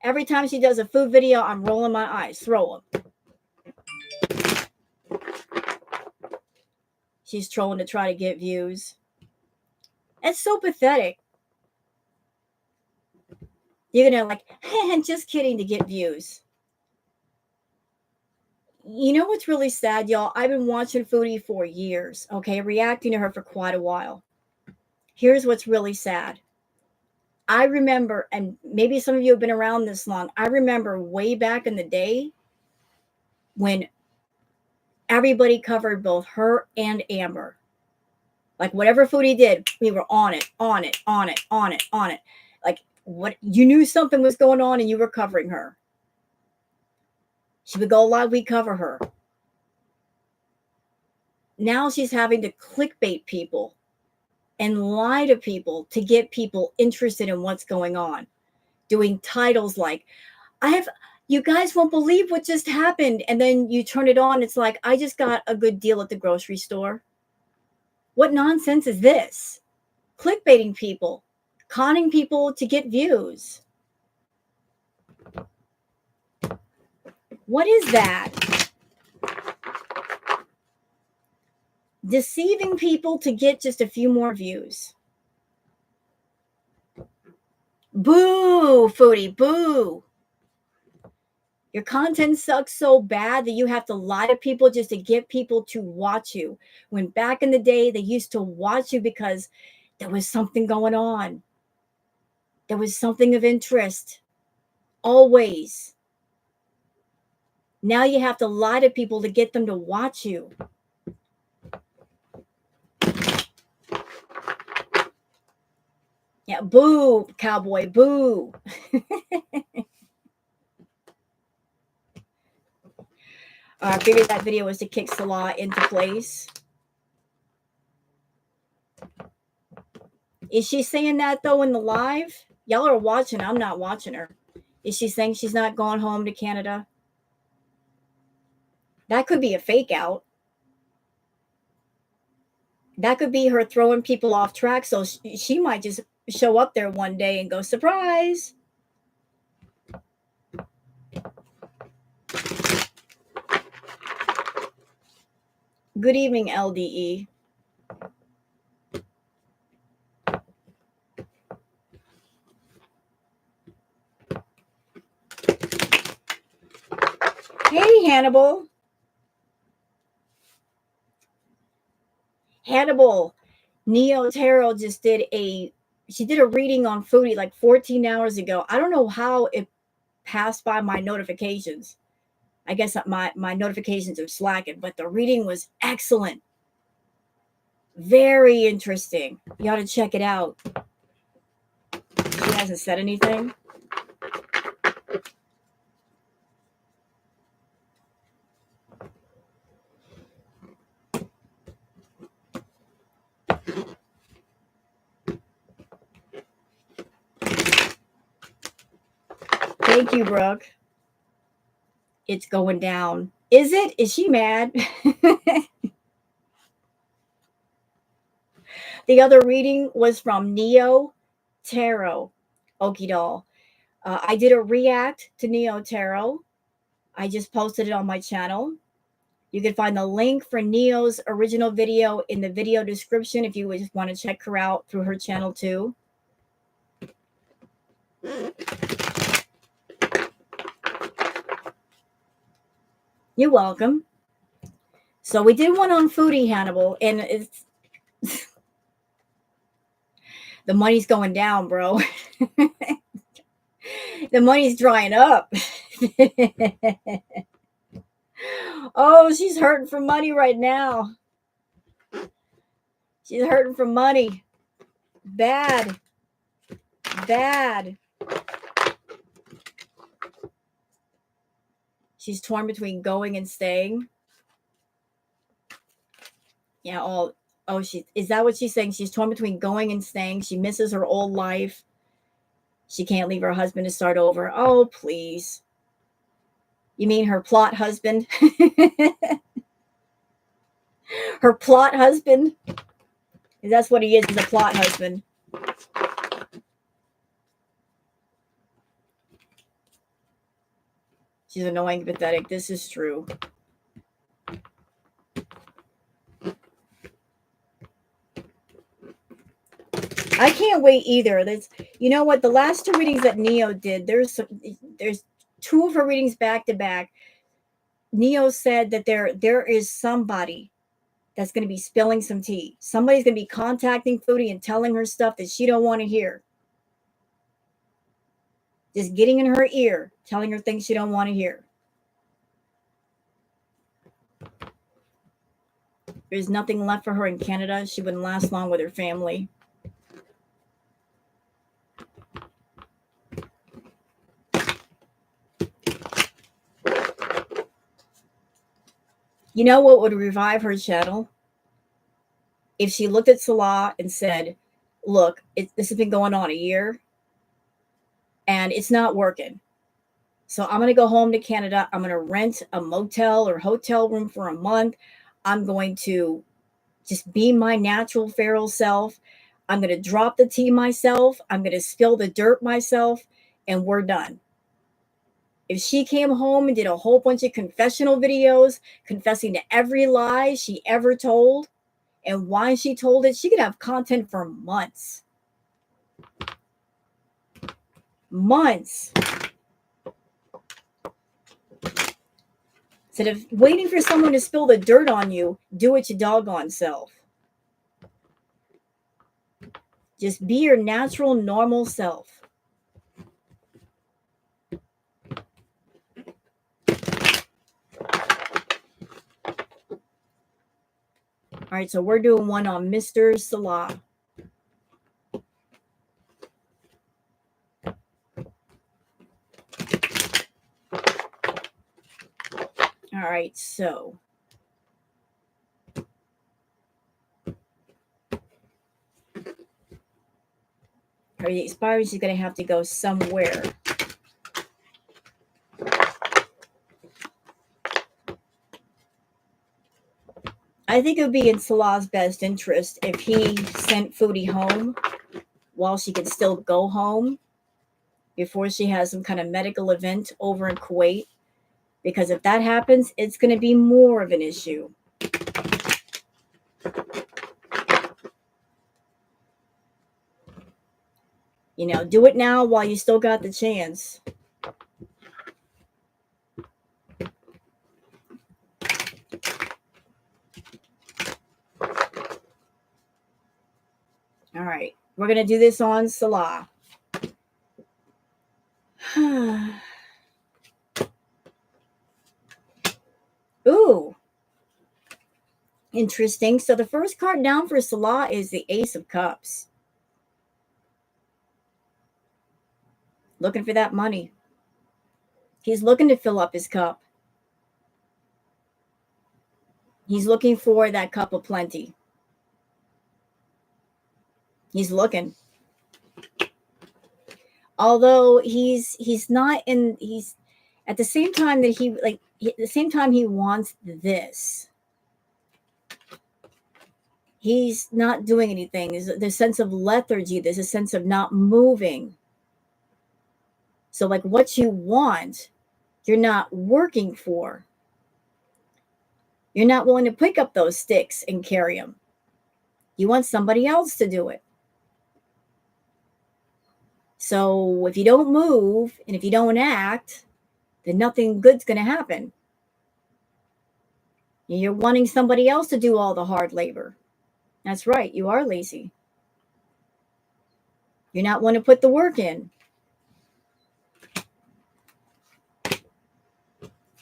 Every time she does a food video, I'm rolling my eyes. Throw them. She's trolling to try to get views. It's so pathetic. You're going to like, just kidding to get views. You know what's really sad, y'all? I've been watching Foodie for years, okay? Reacting to her for quite a while. Here's what's really sad. I remember, and maybe some of you have been around this long, I remember way back in the day when everybody covered both her and Amber. Like whatever Foodie did, we were on it. Like what you knew something was going on and you were covering her. She would go live, we cover her. Now she's having to clickbait people and lie to people to get people interested in what's going on. Doing titles like, you guys won't believe what just happened. And then you turn it on. It's like, I just got a good deal at the grocery store. What nonsense is this? Clickbaiting people, conning people to get views. What is that? Deceiving people to get just a few more views. Boo, Foodie, boo. Your content sucks so bad that you have to lie to people just to get people to watch you. When back in the day, they used to watch you because there was something going on. There was something of interest. Always. Now you have to lie to people to get them to watch you. Yeah, boo, cowboy, boo. I figured that video was to kick Salah into place. Is she saying that, though, in the live? Y'all are watching. I'm not watching her. Is she saying she's not going home to Canada? That could be a fake out. That could be her throwing people off track. So she might just show up there one day and go, surprise. Good evening, LDE. Hey, Hannibal. Hannibal. Neo Tarot just did a reading on Foodie like 14 hours ago. I don't know how it passed by my notifications. I guess my notifications are slacking, but the reading was excellent. Very interesting. You ought to check it out. She hasn't said anything. Thank you, Brooke. It's going down. Is it? Is she mad? The other reading was from Neo Tarot. Okie doll. I did a react to Neo Tarot. I just posted it on my channel. You can find the link for Neo's original video in the video description if you just want to check her out through her channel too. You're welcome. So we did one on Foodie, Hannibal, and it's The money's going down, bro. The money's drying up. Oh, she's hurting for money right now. She's hurting for money. Bad. Bad. She's torn between going and staying. Yeah, she is that what she's saying? She's torn between going and staying. She misses her old life. She can't leave her husband to start over. Oh, please. You mean her plot husband? Her plot husband? That's what he is. He's a plot husband. She's annoying, pathetic. This is true. I can't wait either. You know what? The last two readings that Neo did, there's two of her readings back to back. Neo said that there is somebody that's going to be spilling some tea. Somebody's going to be contacting Foodie and telling her stuff that she don't want to hear. Just getting in her ear, telling her things she don't want to hear. There's nothing left for her in Canada. She wouldn't last long with her family. You know what would revive her channel? If she looked at Salah and said, look, this has been going on a year and it's not working. So I'm going to go home to Canada. I'm going to rent a motel or hotel room for a month. I'm going to just be my natural feral self. I'm going to drop the tea myself. I'm going to spill the dirt myself, and we're done. If she came home and did a whole bunch of confessional videos, confessing to every lie she ever told and why she told it, she could have content for months. Months. Instead of waiting for someone to spill the dirt on you, do it your doggone self. Just be your natural, normal self. All right, so we're doing one on Mr. Salah. All right, so the expiry, she's going to have to go somewhere. I think it would be in Salah's best interest if he sent Foodie home while she could still go home before she has some kind of medical event over in Kuwait. Because if that happens, it's going to be more of an issue. You know, do it now while you still got the chance. All right, we're going to do this on Salah. Ooh. Interesting. So the first card down for Salah is the Ace of Cups. Looking for that money. He's looking to fill up his cup. He's looking for that cup of plenty. He's looking. Although he's at the same time that he wants this. He's not doing anything. There's a sense of lethargy. There's a sense of not moving. So like what you want, you're not working for. You're not willing to pick up those sticks and carry them. You want somebody else to do it. So if you don't move and if you don't act, then nothing good's going to happen. You're wanting somebody else to do all the hard labor. That's right. You are lazy. You're not one to put the work in.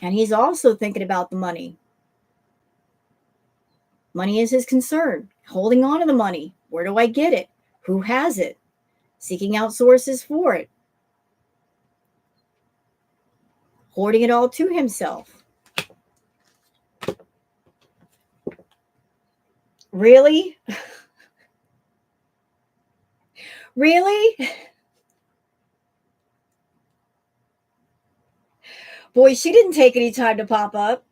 And he's also thinking about the money. Money is his concern. Holding on to the money. Where do I get it? Who has it? Seeking out sources for it. Hoarding it all to himself. Really? Really? Boy, she didn't take any time to pop up.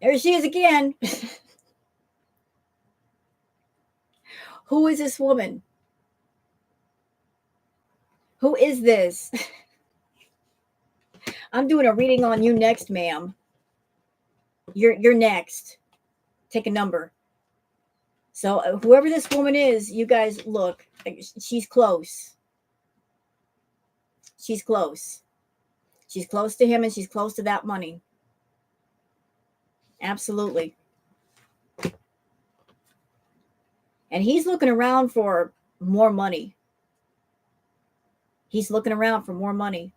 There she is again. Who is this woman? Who is this? I'm doing a reading on you next, ma'am. You're next. Take a number. So whoever this woman is, you guys look. She's close. She's close. She's close to him and she's close to that money. Absolutely. And he's looking around for more money. He's looking around for more money.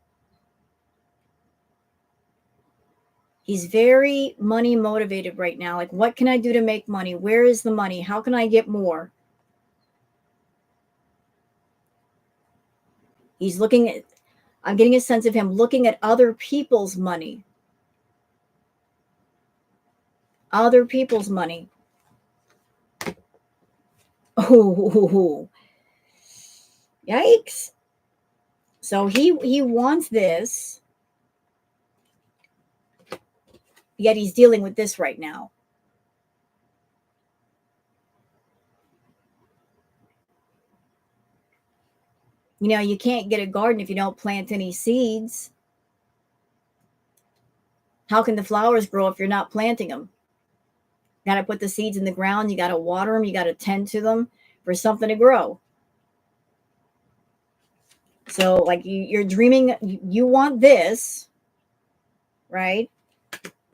He's very money motivated right now. Like, what can I do to make money? Where is the money? How can I get more? He's looking at, I'm getting a sense of him looking at other people's money. Other people's money. Oh, yikes. So he wants this, yet he's dealing with this right now. You know, you can't get a garden if you don't plant any seeds. How can the flowers grow if you're not planting them? You got to put the seeds in the ground. You got to water them. You got to tend to them for something to grow. So, like, you're dreaming, you want this, right?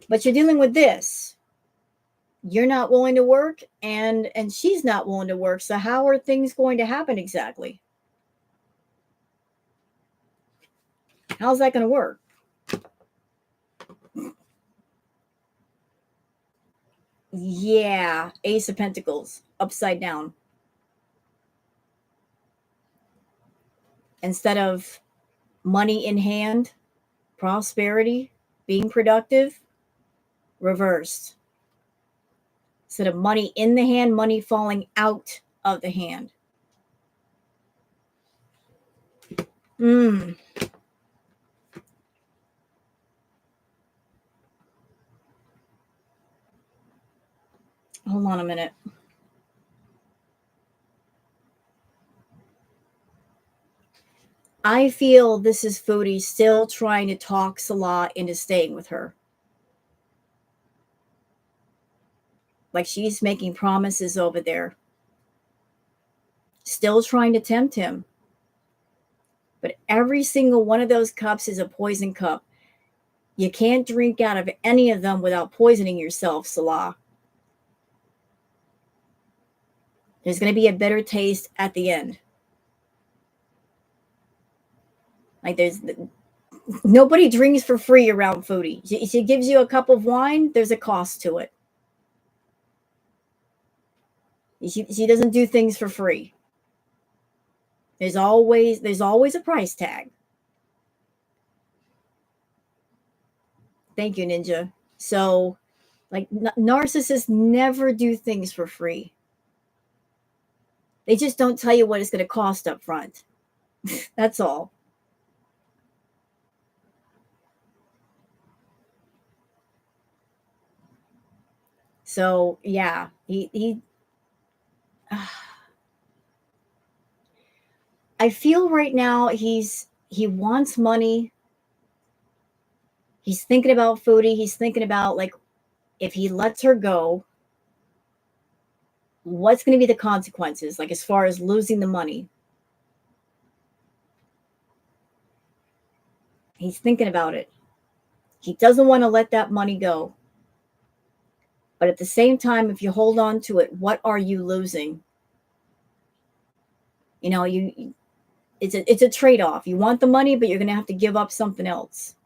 But you're dealing with this. You're not willing to work, and she's not willing to work. So how are things going to happen exactly? How's that going to work? Yeah, Ace of Pentacles, upside down. Instead of money in hand, prosperity, being productive, reversed. Instead of money in the hand, money falling out of the hand. Hold on a minute. I feel this is Foodie still trying to talk Salah into staying with her. Like, she's making promises over there. Still trying to tempt him. But every single one of those cups is a poison cup. You can't drink out of any of them without poisoning yourself, Salah. There's going to be a bitter taste at the end. Like, there's nobody drinks for free around Foodie. She gives you a cup of wine, there's a cost to it. She doesn't do things for free. There's always a price tag. Thank you, Ninja. So, like, narcissists never do things for free. They just don't tell you what it's going to cost up front. That's all. So, yeah, he I feel right now he wants money. He's thinking about Foodie. He's thinking about, like, if he lets her go, what's going to be the consequences, like, as far as losing the money. He's thinking about it. He doesn't want to let that money go. But at the same time, if you hold on to it, what are you losing? You know, it's a trade-off. You want the money, but you're going to have to give up something else.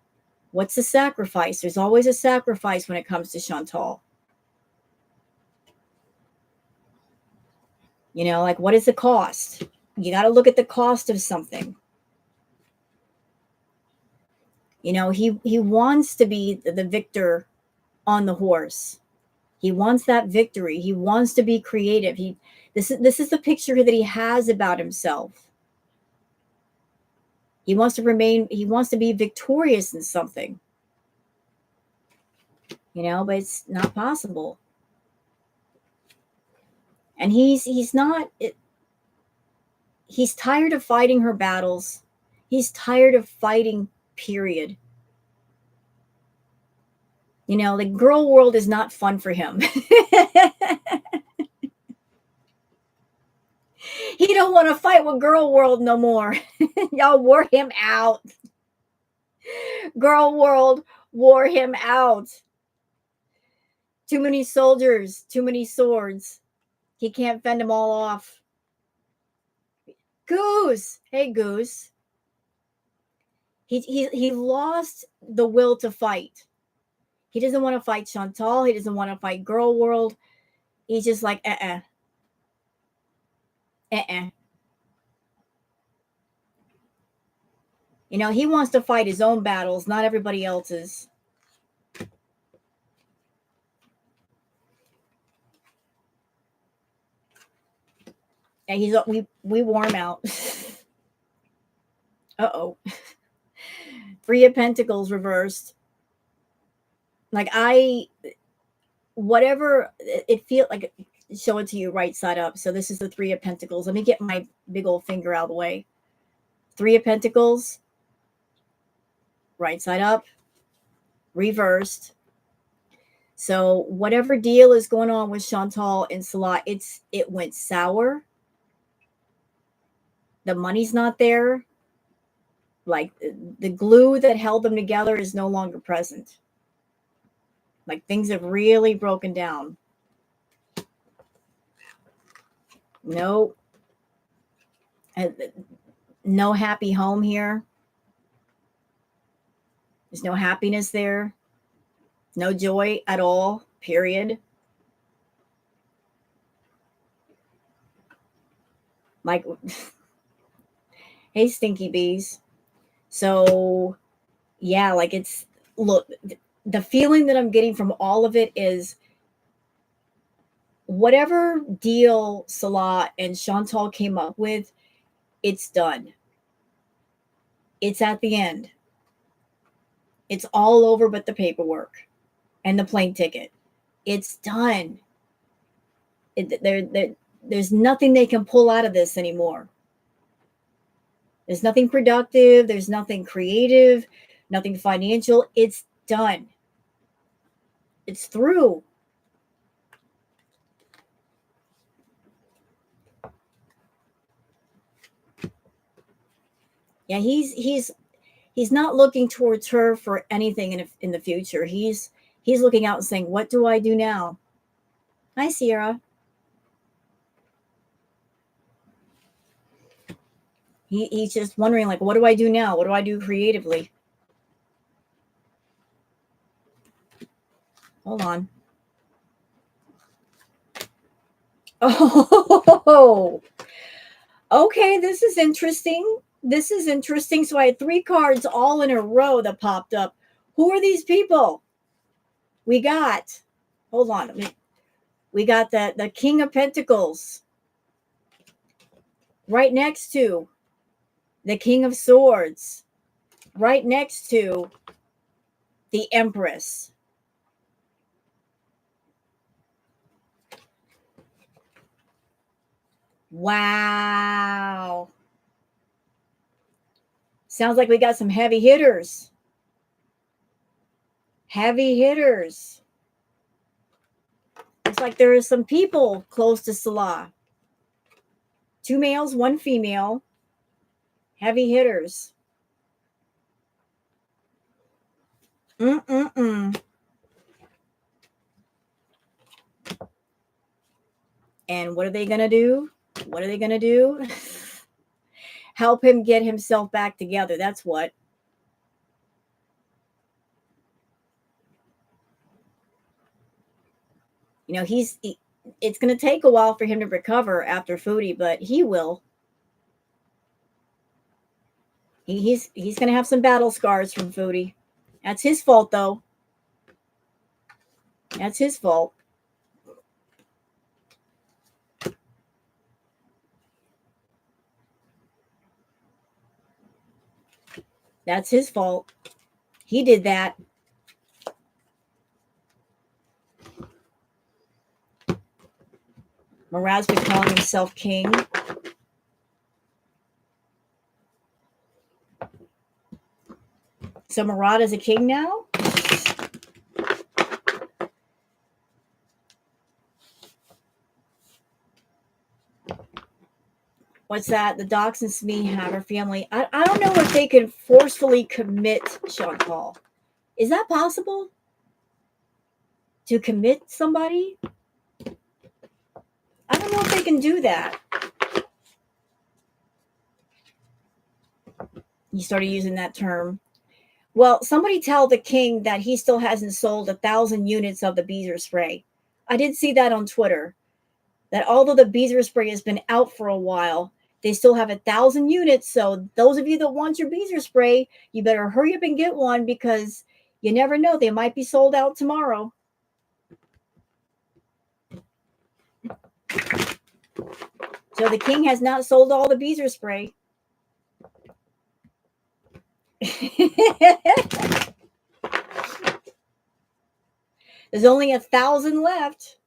What's the sacrifice? There's always a sacrifice when it comes to Chantal. You know, like, what is the cost? You got to look at the cost of something. You know, he wants to be the victor on the horse. He wants that victory. He wants to be creative. This is the picture that he has about himself. He wants to be victorious in something. You know, but it's not possible. And he's tired of fighting her battles. He's tired of fighting, period. You know, the girl world is not fun for him. He don't want to fight with girl world no more. Y'all wore him out. Girl world wore him out. Too many soldiers, too many swords. He can't fend them all off. Goose. Hey, Goose. He lost the will to fight. He doesn't want to fight Chantal. He doesn't want to fight girl world. He's just like, You know, he wants to fight his own battles, not everybody else's. And we wore him out. Uh-oh. Three of Pentacles reversed. Like, whatever it feels like, show it to you right side up. So this is the Three of Pentacles. Let me get my big old finger out of the way. Three of Pentacles, right side up, reversed. So whatever deal is going on with Chantal and Salah, it went sour. The money's not there. Like, the glue that held them together is no longer present. Like, things have really broken down. No happy home here. There's no happiness there. No joy at all, period. Like, hey, stinky bees. So, yeah, like, look, the feeling that I'm getting from all of it is whatever deal Salah and Chantal came up with, it's done. It's at the end. It's all over but the paperwork and the plane ticket. It's done. There's nothing they can pull out of this anymore. There's nothing productive. There's nothing creative, nothing financial. It's done. It's through. Yeah, he's not looking towards her for anything in the future. He's looking out and saying, "What do I do now?" Hi, Sierra. He's just wondering, like, what do I do now? What do I do creatively? Hold on. Oh, okay. This is interesting. So I had three cards all in a row that popped up. Who are these people? Hold on. We got the King of Pentacles right next to the King of Swords, right next to the Empress. Wow. Sounds like we got some heavy hitters. Heavy hitters. Looks like there are some people close to Salah. 2 males, 1 female. Heavy hitters. And what are they going to do? What are they going to do? Help him get himself back together. That's what. You know, it's going to take a while for him to recover after Foodie, but he will. He's going to have some battle scars from Foodie. That's his fault, though. That's his fault. That's his fault. He did that. Murad's been calling himself king. So Murad is a king now? What's that? The Docs and Smee have her family. I don't know if they can forcefully commit Chantal. Is that possible? To commit somebody? I don't know if they can do that. You started using that term. Well, somebody tell the king that he still hasn't sold 1,000 units of the Beezer spray. I did see that on Twitter. That although the Beezer spray has been out for a while, they still have 1,000 units. So those of you that want your Beezer spray, you better hurry up and get one because you never know. They might be sold out tomorrow. So the king has not sold all the Beezer spray. There's only 1,000 left.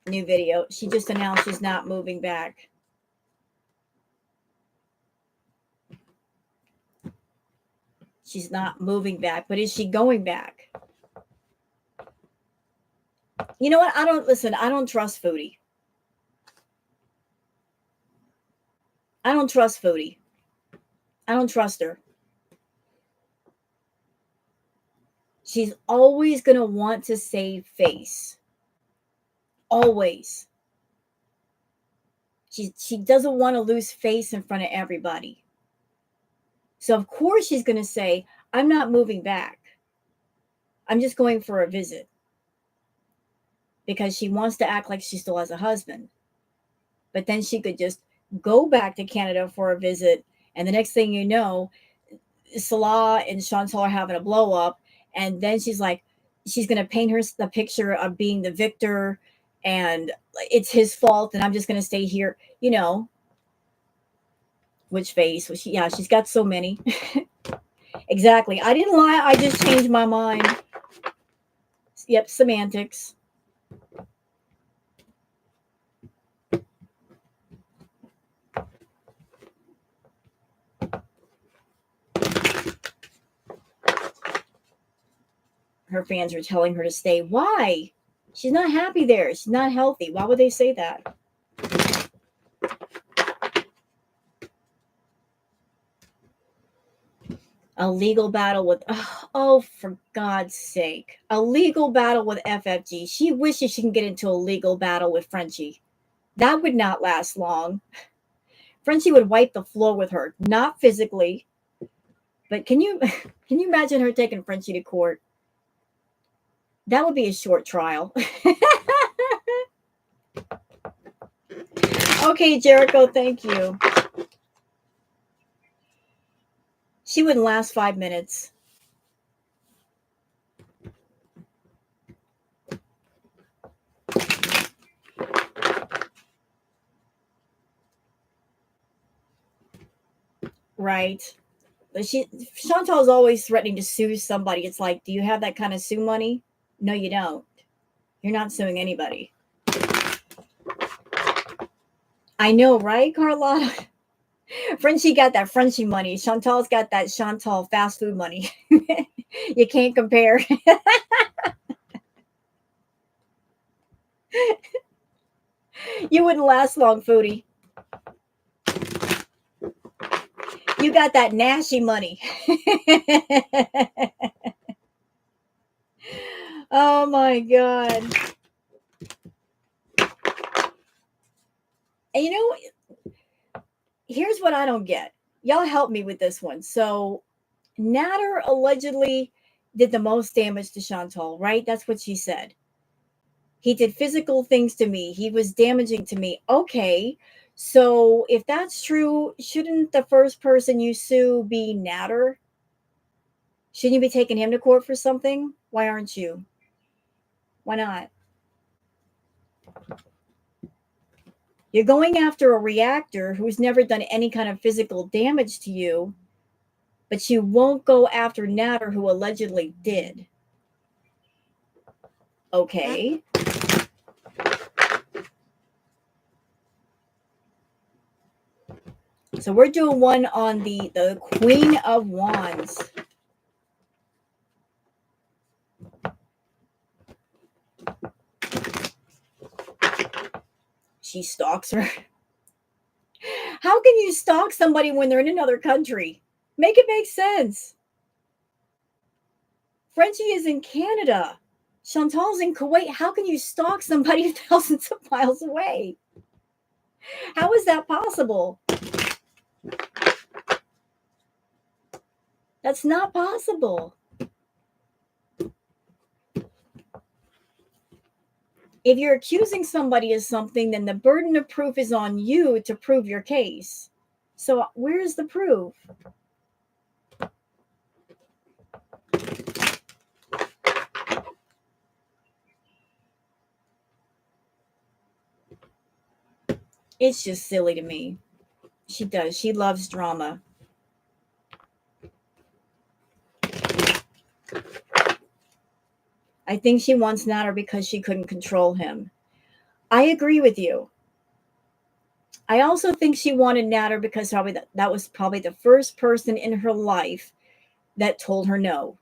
New video. She just announced she's not moving back. She's not moving back, but is she going back? You know what? I don't trust Foodie. I don't trust Foodie. I don't trust her. She's always going to want to save face. Always. She doesn't want to lose face in front of everybody. So of course she's going to say, I'm not moving back. I'm just going for a visit. Because she wants to act like she still has a husband. But then she could just go back to Canada for a visit. And the next thing you know, Salah and Chantal are having a blow up. And then she's like, she's going to paint her the picture of being the victor. And it's his fault. And I'm just going to stay here. You know, which face? She's got so many. Exactly. I didn't lie. I just changed my mind. Yep. Semantics. Her fans are telling her to stay. Why? She's not happy there. She's not healthy. Why would they say that? A legal battle with, oh, for God's sake. A legal battle with FFG. She wishes she can get into a legal battle with Frenchie. That would not last long. Frenchie would wipe the floor with her. Not physically. But can you imagine her taking Frenchie to court? That would be a short trial. Okay, Jericho, thank you. She wouldn't last 5 minutes. Right. Chantal's always threatening to sue somebody. It's like, do you have that kind of sue money? No, you don't. You're not suing anybody. I know, right, Carlotta? Frenchie got that Frenchie money. Chantal's got that Chantal fast food money. You can't compare. You wouldn't last long, Foodie. You got that Nashi money. Oh my God. And you know, here's what I don't get. Y'all help me with this one. So Natter allegedly did the most damage to Chantal, right? That's what she said. He did physical things to me. He was damaging to me. Okay. So if that's true, shouldn't the first person you sue be Natter? Shouldn't you be taking him to court for something? Why aren't you? Why not? You're going after a reactor who's never done any kind of physical damage to you, but you won't go after Natter, who allegedly did. Okay. So we're doing one on the Queen of Wands. She stalks her. How can you stalk somebody when they're in another country? Make it make sense. Frenchie is in Canada. Chantal's in Kuwait. How can you stalk somebody thousands of miles away? How is that possible? That's not possible. If you're accusing somebody of something, then the burden of proof is on you to prove your case. So where's the proof? It's just silly to me. She does. She loves drama. I think she wants Natter because she couldn't control him. I agree with you. I also think she wanted Natter because that was probably the first person in her life that told her no.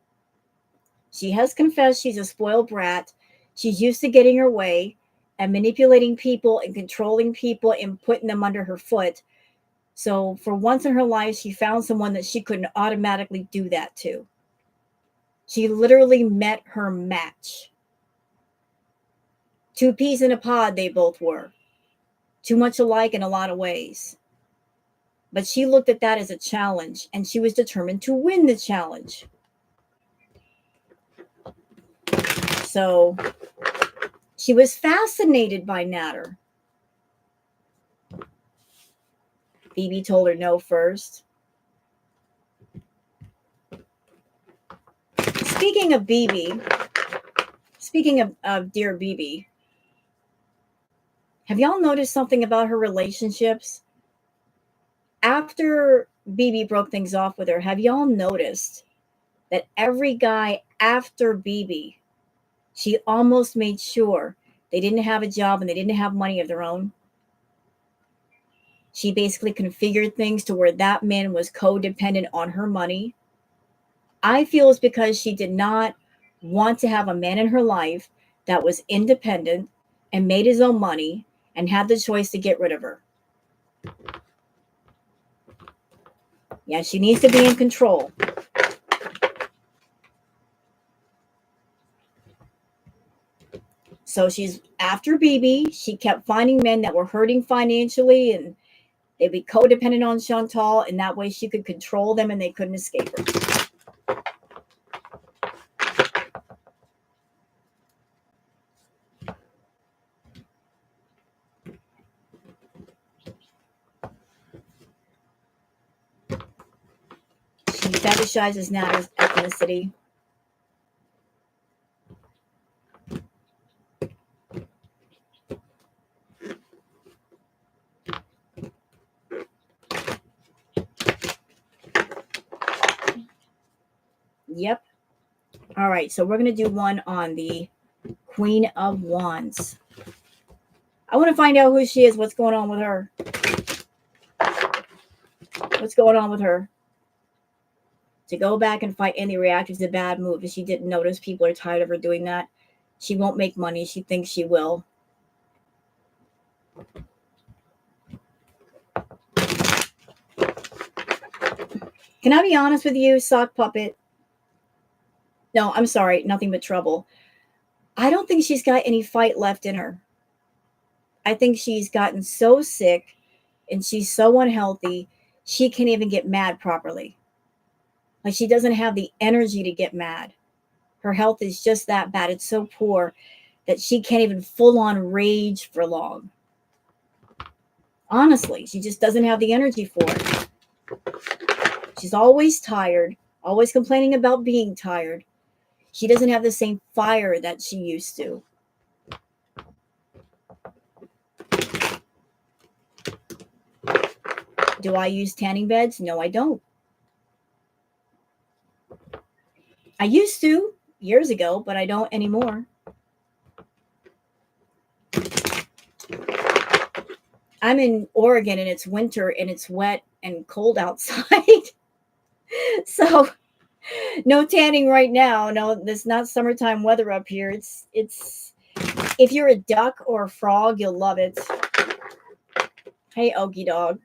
She has confessed she's a spoiled brat. She's used to getting her way and manipulating people and controlling people and putting them under her foot. So for once in her life, she found someone that she couldn't automatically do that to. She literally met her match. Two peas in a pod, they both were. Too much alike in a lot of ways. But she looked at that as a challenge, and she was determined to win the challenge. So she was fascinated by Natter. Phoebe told her no first. Speaking of dear BB, have y'all noticed something about her relationships? After BB broke things off with her, have y'all noticed that every guy after BB, she almost made sure they didn't have a job and they didn't have money of their own? She basically configured things to where that man was codependent on her money. I feel it's because she did not want to have a man in her life that was independent and made his own money and had the choice to get rid of her. Yeah, she needs to be in control. So she's after BB. She kept finding men that were hurting financially and they'd be codependent on Chantal, and that way she could control them and they couldn't escape her. She fetishizes Natter's ethnicity. Yep. All right, so we're going to do one on the Queen of Wands. I want to find out who she is, what's going on with her. What's going on with her? To go back and fight any reactor is a bad move. If she didn't notice, people are tired of her doing that. She won't make money. She thinks she will. Can I be honest with you, sock puppet? No, I'm sorry. Nothing but trouble. I don't think she's got any fight left in her. I think she's gotten so sick and she's so unhealthy, she can't even get mad properly. Like she doesn't have the energy to get mad. Her health is just that bad. It's so poor that she can't even full on rage for long. Honestly, she just doesn't have the energy for it. She's always tired, always complaining about being tired. She doesn't have the same fire that she used to. Do I use tanning beds? No, I don't. I used to years ago, but I don't anymore. I'm in Oregon and it's winter and it's wet and cold outside. So no tanning right now. No, there's not summertime weather up here. It's if you're a duck or a frog, you'll love it. Hey, Okie dog.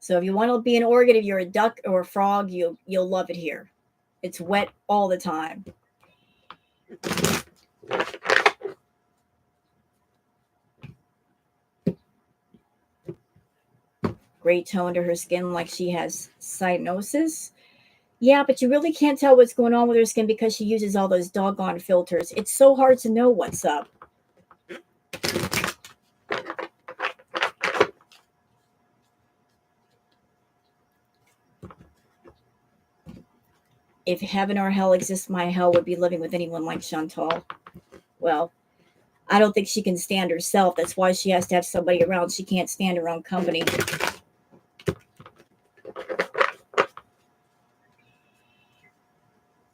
So if you want to be in Oregon, if you're a duck or a frog, you'll love it here. It's wet all the time. Great tone to her skin, like she has cyanosis. Yeah, but you really can't tell what's going on with her skin because she uses all those doggone filters. It's so hard to know what's up. If heaven or hell exists, my hell would be living with anyone like Chantal. Well, I don't think she can stand herself. That's why she has to have somebody around. She can't stand her own company.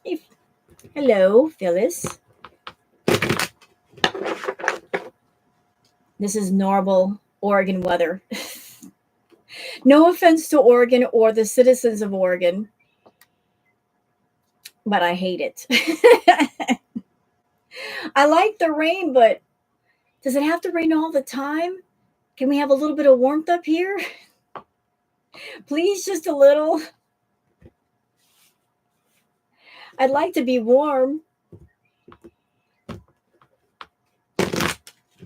Hey, hello, Phyllis. This is normal Oregon weather. No offense to Oregon or the citizens of Oregon, but I hate it. I like the rain, but does it have to rain all the time? Can we have a little bit of warmth up here? Please, just a little. I'd like to be warm.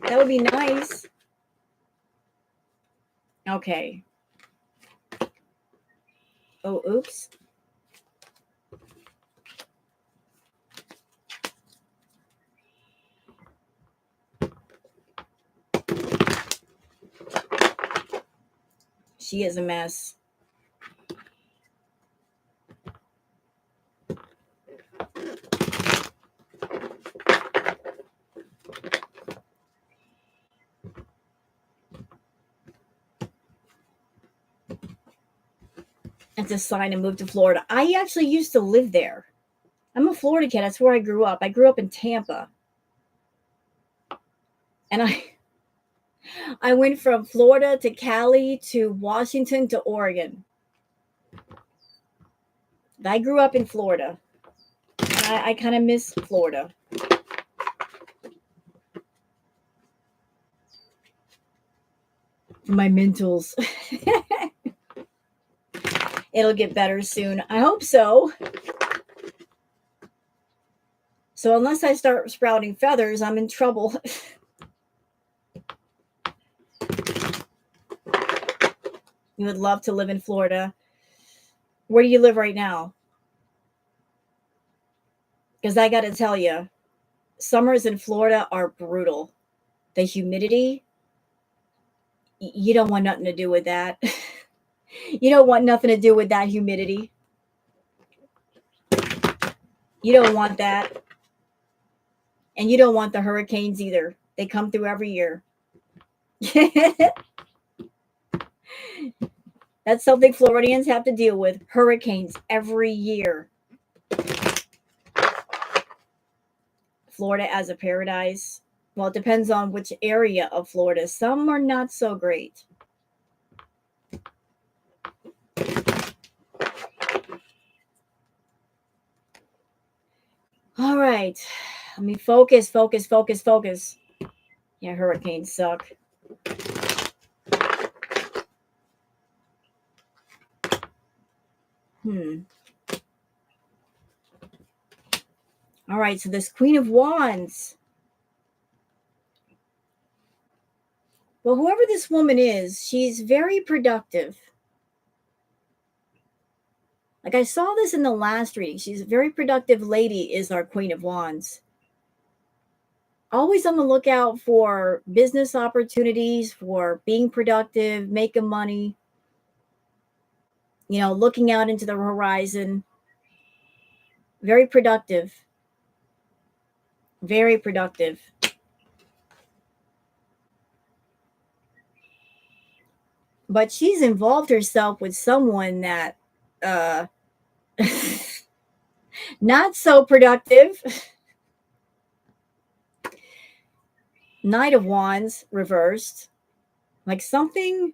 That would be nice. Okay. Oh, oops. She is a mess. That's a sign to move to Florida. I actually used to live there. I'm a Florida kid. That's where I grew up. I grew up in Tampa. And I went from Florida to Cali to Washington to Oregon. I grew up in Florida. And I kind of miss Florida. My mentals. It'll get better soon. I hope so. So unless I start sprouting feathers, I'm in trouble. You would love to live in Florida. Where do you live right now? Because I got to tell you, summers in Florida are brutal. The humidity, you don't want nothing to do with that. You don't want nothing to do with that humidity. You don't want that. And you don't want the hurricanes either. They come through every year. That's something Floridians have to deal with. Hurricanes every year. Florida as a paradise. Well, it depends on which area of Florida. Some are not so great. All right. Let me focus. Yeah, hurricanes suck. Hmm. All right, so this Queen of Wands. Well, whoever this woman is, she's very productive. Like I saw this in the last reading. She's a very productive lady, is our Queen of Wands. Always on the lookout for business opportunities, for being productive, making money, looking out into the horizon. Very productive. Very productive. But she's involved herself with someone that uh not so productive. Knight of Wands reversed. Like something's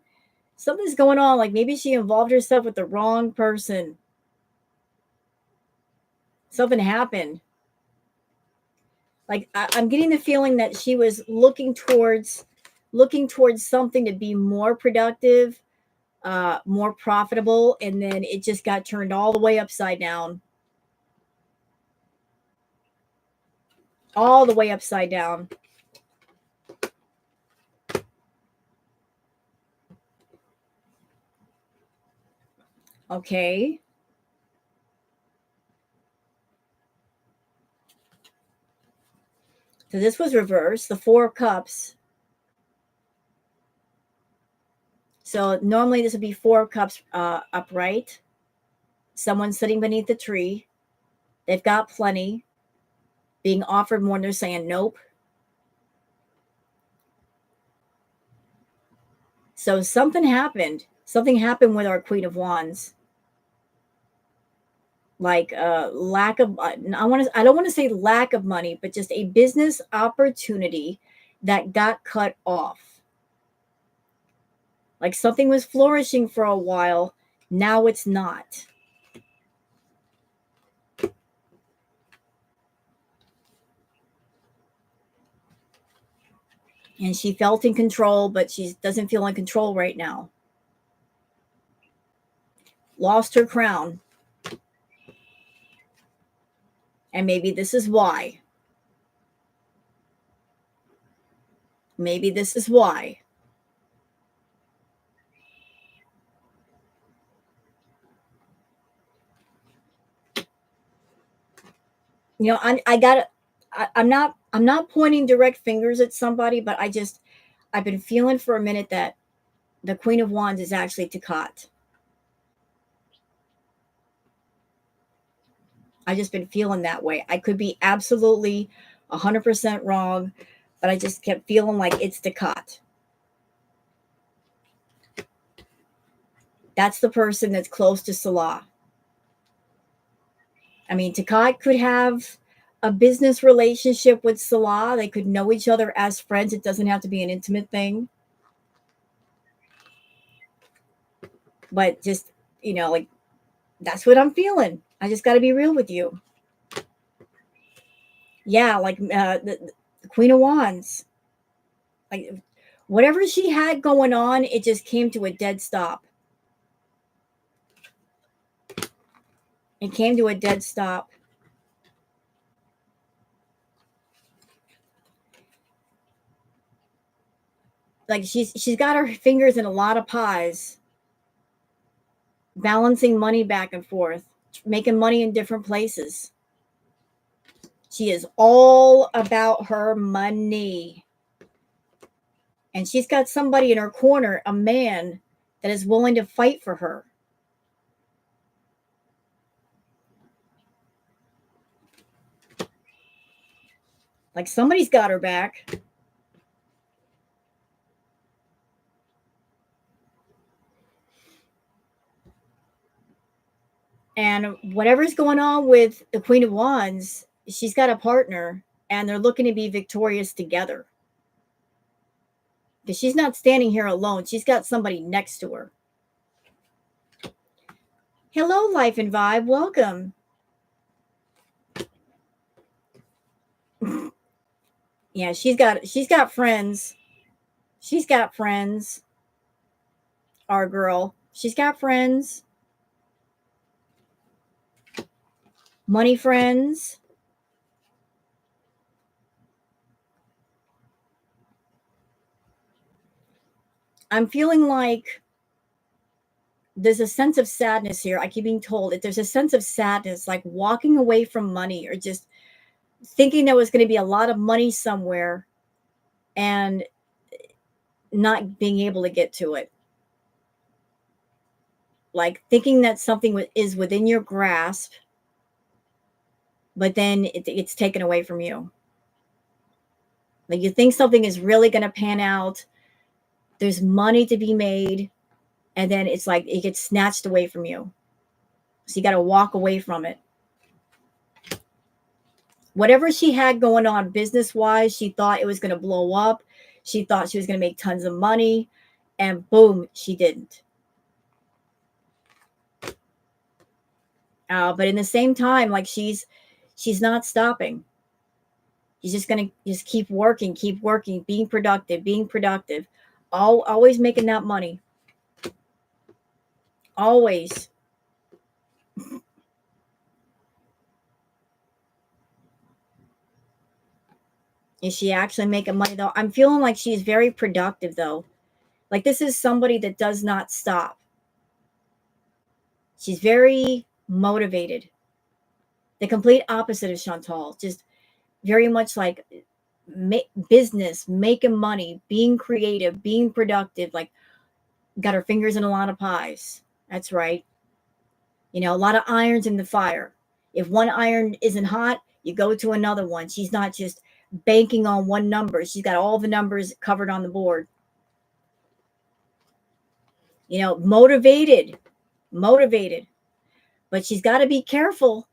going on. Like maybe she involved herself with the wrong person. Something happened. Like I'm getting the feeling that she was looking towards something to be more productive, more profitable, and then it just got turned all the way upside down. All the way upside down. Okay. So this was reversed, the Four of Cups. So normally this would be Four of Cups upright. Someone sitting beneath the tree. They've got plenty. Being offered more, and they're saying nope. So something happened. Something happened with our Queen of Wands. Like lack of I don't want to say lack of money, but just a business opportunity that got cut off. Like something was flourishing for a while, now it's not. And she felt in control, but she doesn't feel in control right now. Lost her crown. And maybe this is why. Maybe this is why. I got to I'm not pointing direct fingers at somebody, but I've been feeling for a minute that the Queen of Wands is actually Takat. I just been feeling that way. I could be absolutely 100% wrong, but I just kept feeling like it's Takat. That's the person that's close to Salah. I mean, Takat could have a business relationship with Salah. They could know each other as friends. It doesn't have to be an intimate thing. But just, like that's what I'm feeling. I just got to be real with you. Yeah, like the Queen of Wands. Like whatever she had going on, it just came to a dead stop. It came to a dead stop. Like she's got her fingers in a lot of pies, balancing money back and forth, making money in different places. She is all about her money. And she's got somebody in her corner, a man that is willing to fight for her. Like somebody's got her back. And whatever's going on with the Queen of Wands, she's got a partner and they're looking to be victorious together. Because she's not standing here alone. She's got somebody next to her. Hello, Life and Vibe. Welcome. Yeah, she's got friends. She's got friends. Our girl. She's got friends. Money friends. I'm feeling like there's a sense of sadness here. I keep being told that there's a sense of sadness, like walking away from money or just thinking there was going to be a lot of money somewhere and not being able to get to it. Like thinking that something is within your grasp, but then it's taken away from you. Like you think something is really going to pan out, there's money to be made, and then it's like it gets snatched away from you. So you got to walk away from it. Whatever she had going on business wise, she thought it was going to blow up. She thought she was going to make tons of money, and boom, she didn't. But in the same time, like she's not stopping. She's just going to just keep working, being productive, always making that money. Always. Is she actually making money though? I'm feeling like she's very productive though. Like this is somebody that does not stop. She's very motivated. The complete opposite of Chantal. Just very much like business, making money, being creative, being productive, like got her fingers in a lot of pies. That's right. You know, a lot of irons in the fire. If one iron isn't hot, you go to another one. She's not just banking on one number. She's got all the numbers covered on the board. You know, motivated, but she's got to be careful.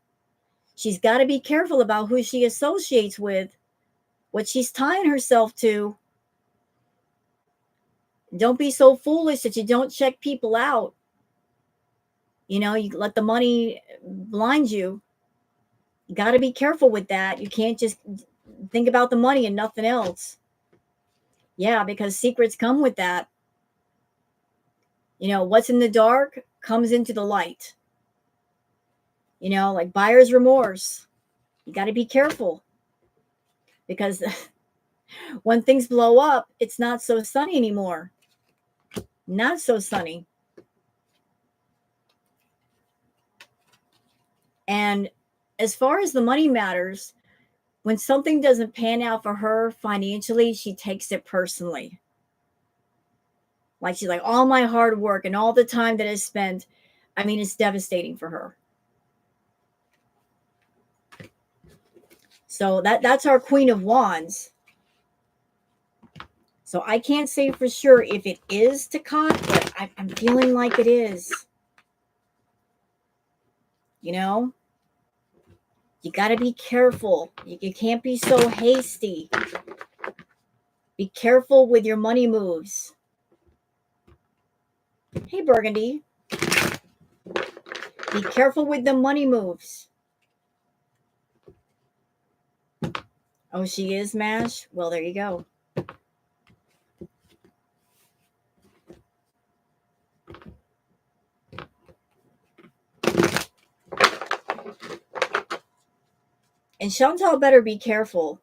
She's got to be careful about who she associates with, what she's tying herself to. Don't be so foolish that you don't check people out. You know, you let the money blind you. You got to be careful with that. You can't just think about the money and nothing else. Yeah, because secrets come with that. You know, what's in the dark comes into the light. You know, like buyer's remorse. You got to be careful because when things blow up, it's not so sunny anymore. Not so sunny. And as far as the money matters, when something doesn't pan out for her financially, she takes it personally. Like she's like, all my hard work and all the time that I spent, I mean, it's devastating for her. So that's our Queen of Wands. So I can't say for sure if it is Takat, but I'm feeling like it is. You know? You got to be careful. You can't be so hasty. Be careful with your money moves. Hey, Burgundy. Be careful with the money moves. Oh, she is MASH? Well, there you go. And Chantal better be careful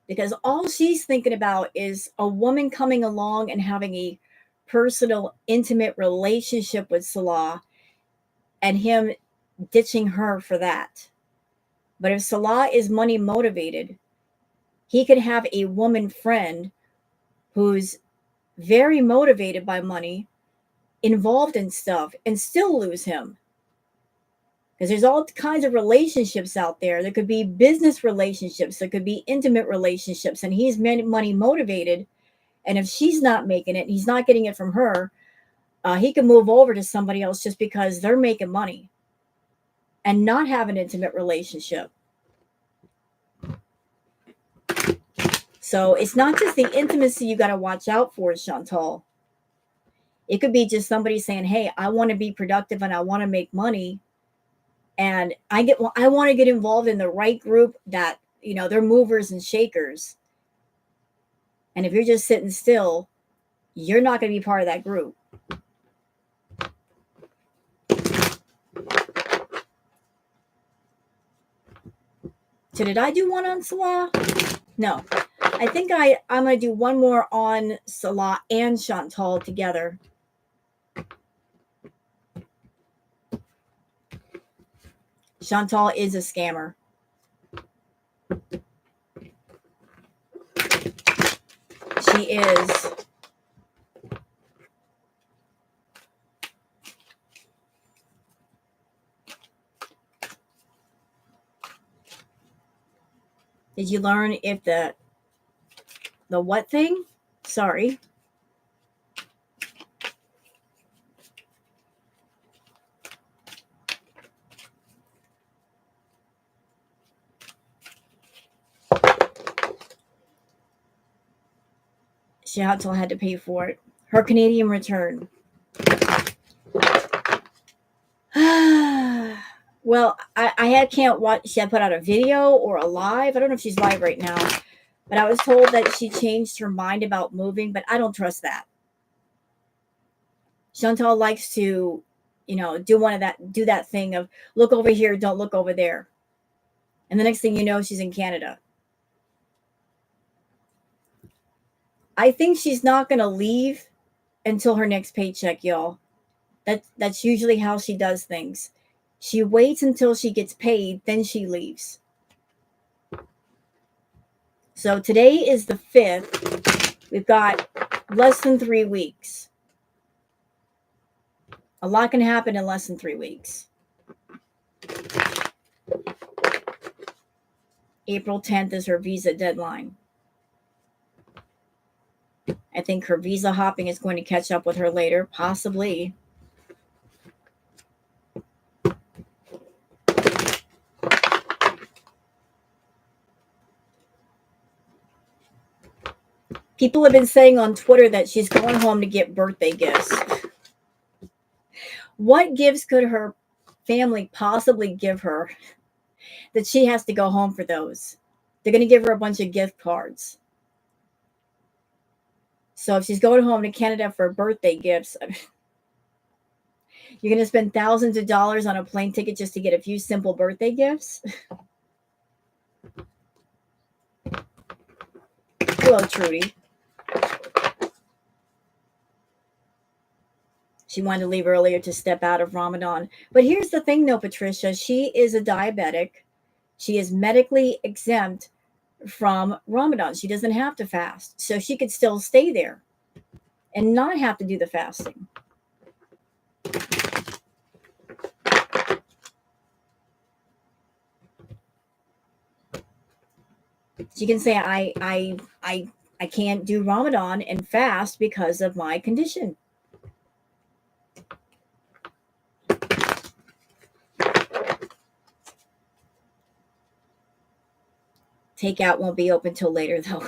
because all she's thinking about is a woman coming along and having a personal, intimate relationship with Salah and him ditching her for that. But if Salah is money motivated, he could have a woman friend who's very motivated by money, involved in stuff, and still lose him. Because there's all kinds of relationships out there. There could be business relationships. There could be intimate relationships. And he's money motivated. And if she's not making it, he's not getting it from her, he can move over to somebody else just because they're making money and not have an intimate relationship. So it's not just the intimacy you got to watch out for, Chantal. It could be just somebody saying, hey, I want to be productive and I want to make money. And I want to get involved in the right group that, you know, they're movers and shakers. And if you're just sitting still, you're not going to be part of that group. So did I do one on Salah? No. I think I'm going to do one more on Salah and Chantal together. Chantal is a scammer. She is. Did you learn if the what thing? Sorry. Chantal had to pay for it. Her Canadian return. Well, I can't watch. She had put out a video or a live. I don't know if she's live right now, but I was told that she changed her mind about moving, but I don't trust that. Chantal likes to, do that thing of look over here, don't look over there. And the next thing you know, she's in Canada. I think she's not going to leave until her next paycheck, y'all. That's usually how she does things. She waits until she gets paid, then she leaves. So today is the 5th. We've got less than 3 weeks. A lot can happen in less than 3 weeks. April 10th is her visa deadline. I think her visa hopping is going to catch up with her later, possibly. People have been saying on Twitter that she's going home to get birthday gifts. What gifts could her family possibly give her that she has to go home for those? They're going to give her a bunch of gift cards. So if she's going home to Canada for birthday gifts, you're going to spend thousands of dollars on a plane ticket just to get a few simple birthday gifts? Hello, Trudy. She wanted to leave earlier to step out of Ramadan. But here's the thing, though, Patricia. She is a diabetic. She is medically exempt from Ramadan. She doesn't have to fast. So she could still stay there and not have to do the fasting. She can say, I can't do Ramadan and fast because of my condition. Takeout won't be open till later, though.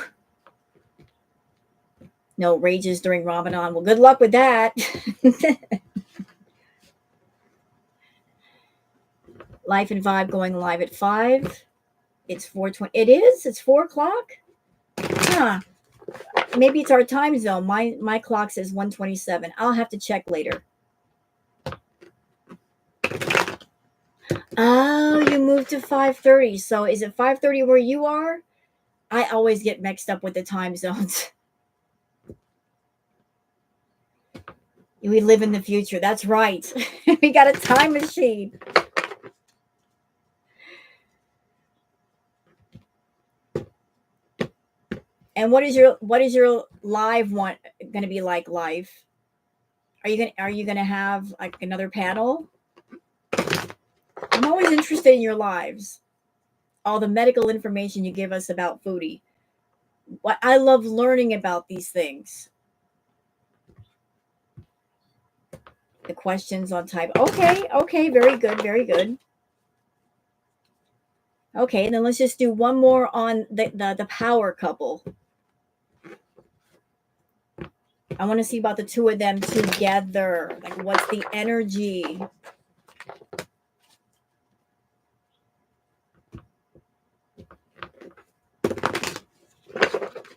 No rages during Ramadan. Well, good luck with that. Life and Vibe going live at 5. It's 4:20. It is? It's 4 o'clock? Huh. Maybe it's our time zone. My clock says 1:27. I'll have to check later. Oh, you moved to 5:30. So is it 5:30 where you are? I always get mixed up with the time zones. We live in the future. That's right. We got a time machine. And what is your live one going to be like live? Are you going to have like another panel? I'm always interested in your lives. All the medical information you give us about Foodie. What I love learning about these things. The questions on type. Okay, very good. Okay, and then let's just do one more on the power couple. I want to see about the two of them together. Like, what's the energy?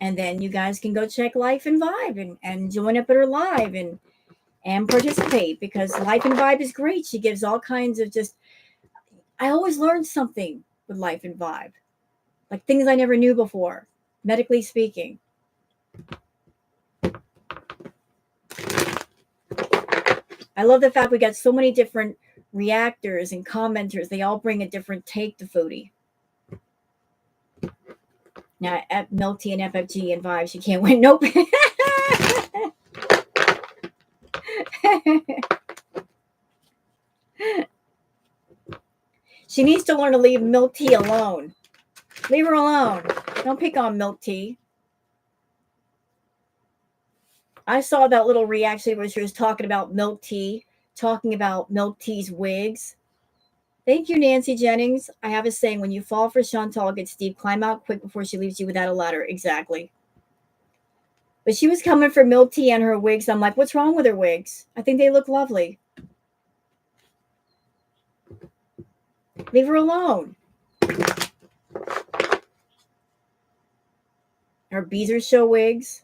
And then you guys can go check Life and Vibe and join up at her live and participate, because Life and Vibe is great. She gives all kinds of I always learn something with Life and Vibe. like things I never knew before, medically speaking. I love the fact we got so many different reactors and commenters. They all bring a different take to Foodie. Now, at Milk Tea and FFG and Vibes, you can't win. Nope. She needs to learn to leave Milk Tea alone. Leave her alone. Don't pick on Milk Tea. I saw that little reaction where she was talking about Milk Tea, talking about Milk Tea's wigs. Thank you, Nancy Jennings. I have a saying, when you fall for Chantal, get steep, climb out quick before she leaves you without a ladder. Exactly. But she was coming for Milk Tea and her wigs. I'm like, what's wrong with her wigs? I think they look lovely. Leave her alone. Her Beezer Show wigs.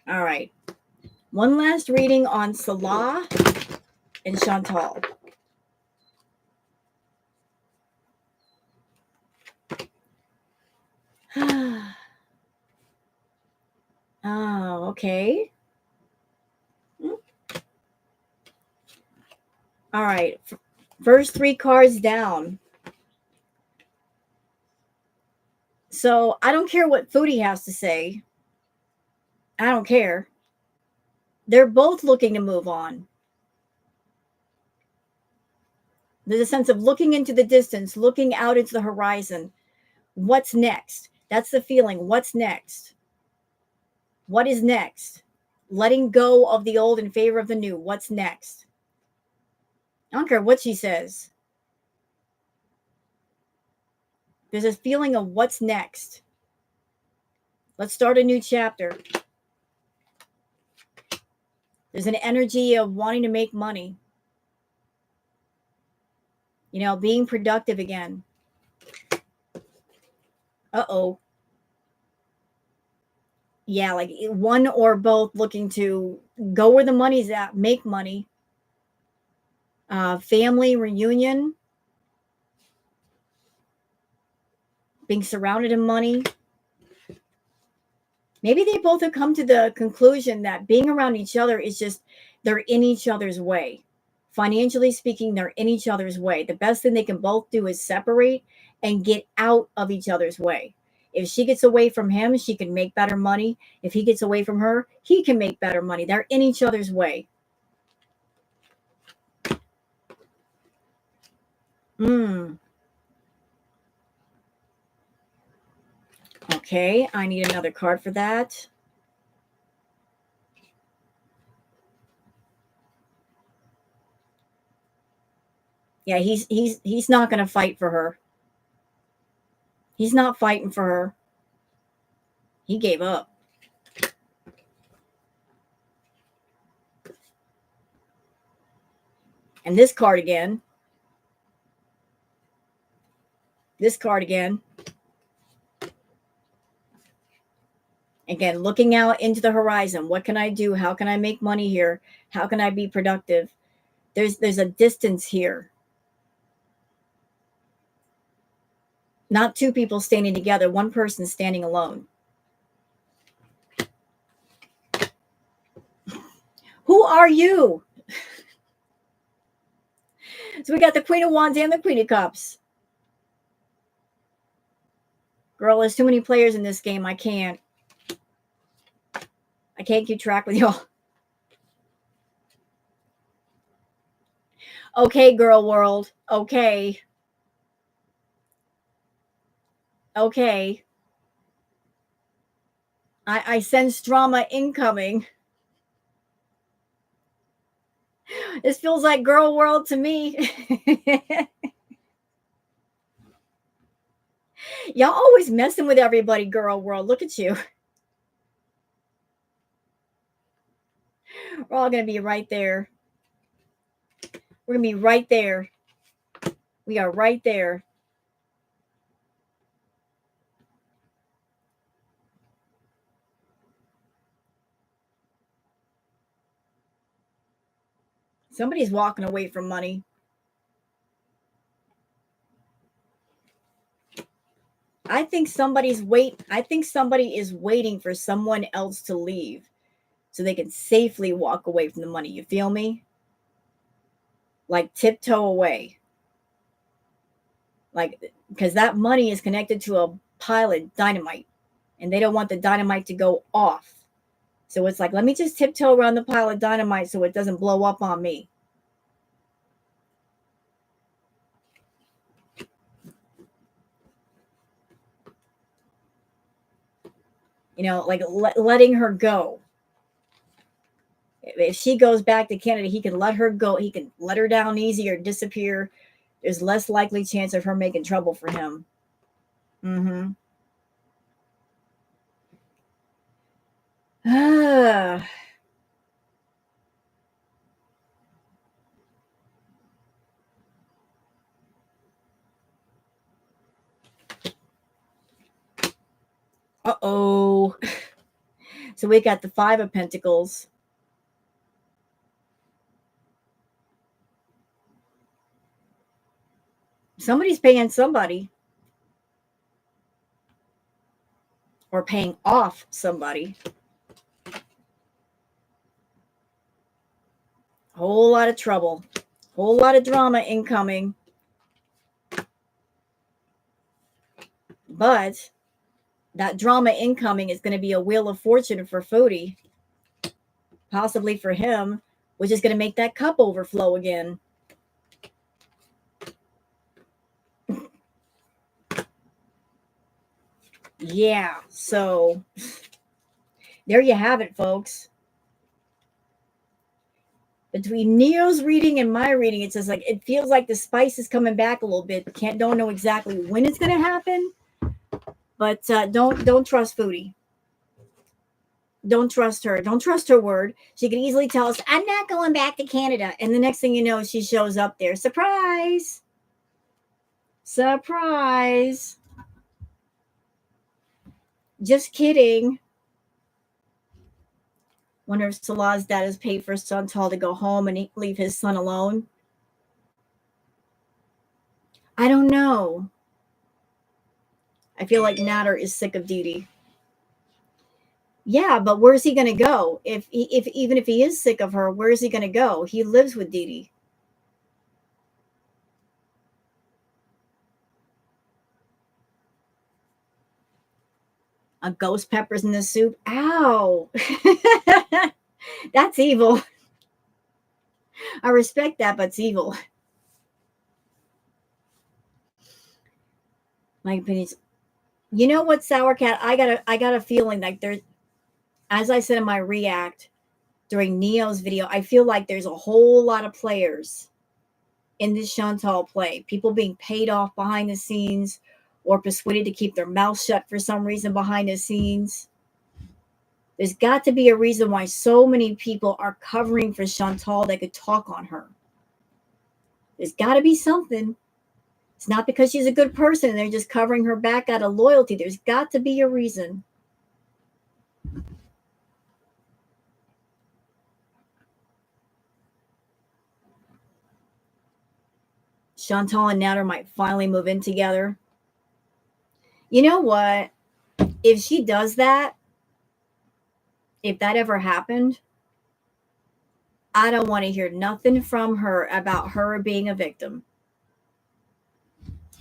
All right. One last reading on Salah and Chantal. Oh, okay. All right. First 3 cards down. So I don't care what Foodie has to say. I don't care. They're both looking to move on. There's a sense of looking into the distance, looking out into the horizon. What's next? That's the feeling. What's next? What is next? Letting go of the old in favor of the new. What's next? I don't care what she says. There's a feeling of what's next. Let's start a new chapter. There's an energy of wanting to make money. You know, being productive again. Uh-oh. Yeah, like one or both looking to go where the money's at, make money. Family reunion. Being surrounded in money. Maybe they both have come to the conclusion that being around each other is just, they're in each other's way. Financially speaking, they're in each other's way. The best thing they can both do is separate and get out of each other's way. If she gets away from him, she can make better money. If he gets away from her, he can make better money. They're in each other's way. Okay, I need another card for that. Yeah, he's not going to fight for her. He's not fighting for her. He gave up. And this card again. This card again. Again, looking out into the horizon. What can I do? How can I make money here? How can I be productive? There's a distance here. Not 2 people standing together, one person standing alone. Who are you? So we got the Queen of Wands and the Queen of Cups. Girl, there's too many players in this game. I can't keep track with y'all. Okay, girl world. Okay. Okay. I sense drama incoming. This feels like girl world to me. Y'all always messing with everybody, girl world. Look at you. We're all going to be right there. We're going to be right there. We are right there. Somebody's walking away from money. I think somebody is waiting for someone else to leave so they can safely walk away from the money. You feel me? Like tiptoe away. Like, because that money is connected to a pile of dynamite and they don't want the dynamite to go off. So it's like, let me just tiptoe around the pile of dynamite so it doesn't blow up on me. You know, like letting her go. If she goes back to Canada, he can let her go. He can let her down easy or disappear. There's less likely chance of her making trouble for him. Mm-hmm. Uh-oh. So we got the Five of Pentacles. Somebody's paying somebody. Or paying off somebody. Whole lot of trouble. Whole lot of drama incoming. But that drama incoming is going to be a wheel of fortune for Foodie. Possibly for him, which is going to make that cup overflow again. Yeah, so there you have it, folks. Between Neo's reading and my reading, it's just like it feels like the spice is coming back a little bit. Don't know exactly when it's going to happen, but don't trust Foodie. Don't trust her. Don't trust her word. She could easily tell us, "I'm not going back to Canada," and the next thing you know, she shows up there. Surprise! Surprise! Just kidding. Wonder if Salah's dad has paid for Chantal to go home and leave his son alone. I don't know. I feel like Nader is sick of Dee. Yeah, but where's he going to go? If even if he is sick of her, where is he going to go? He lives with Dee. A ghost peppers in the soup. Ow. That's evil. I respect that, but it's evil. My opinions. You know what, Sour Cat? I got a feeling like there's, as I said in my react during Neo's video, I feel like there's a whole lot of players in this Chantal play. People being paid off behind the scenes or persuaded to keep their mouth shut for some reason behind the scenes. There's got to be a reason why so many people are covering for Chantal that could talk on her. There's got to be something. It's not because she's a good person and they're just covering her back out of loyalty. There's got to be a reason. Chantal and Nader might finally move in together. You know what? If she does that, if that ever happened, I don't want to hear nothing from her about her being a victim.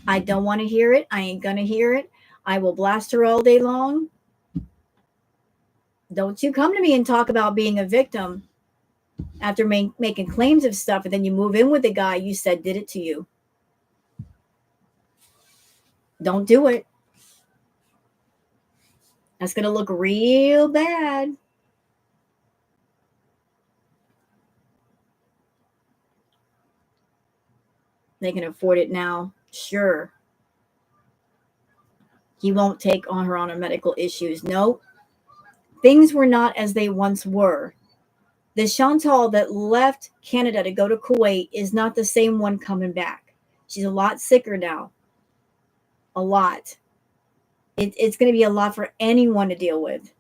I don't want to hear it. I ain't going to hear it. I will blast her all day long. Don't you come to me and talk about being a victim after making claims of stuff and then you move in with the guy you said did it to you. Don't do it. That's going to look real bad. They can afford it now. Sure. He won't take on her on her medical issues. Nope. Things were not as they once were. The Chantal that left Canada to go to Kuwait is not the same one coming back. She's a lot sicker now. A lot. It's going to be a lot for anyone to deal with.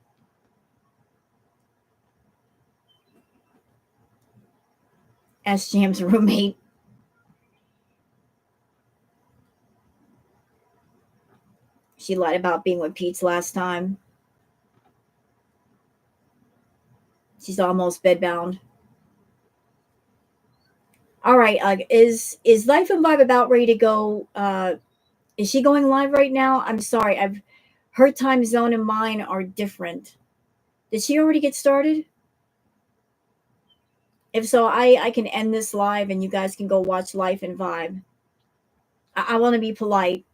S Jam's roommate. She lied about being with Pete's last time. She's almost bedbound. All right, is Life and Vibe about ready to go? Is she going live right now? I'm sorry, I've her time zone and mine are different. Did she already get started? If so, I can end this live and you guys can go watch Life and Vibe. I want to be polite.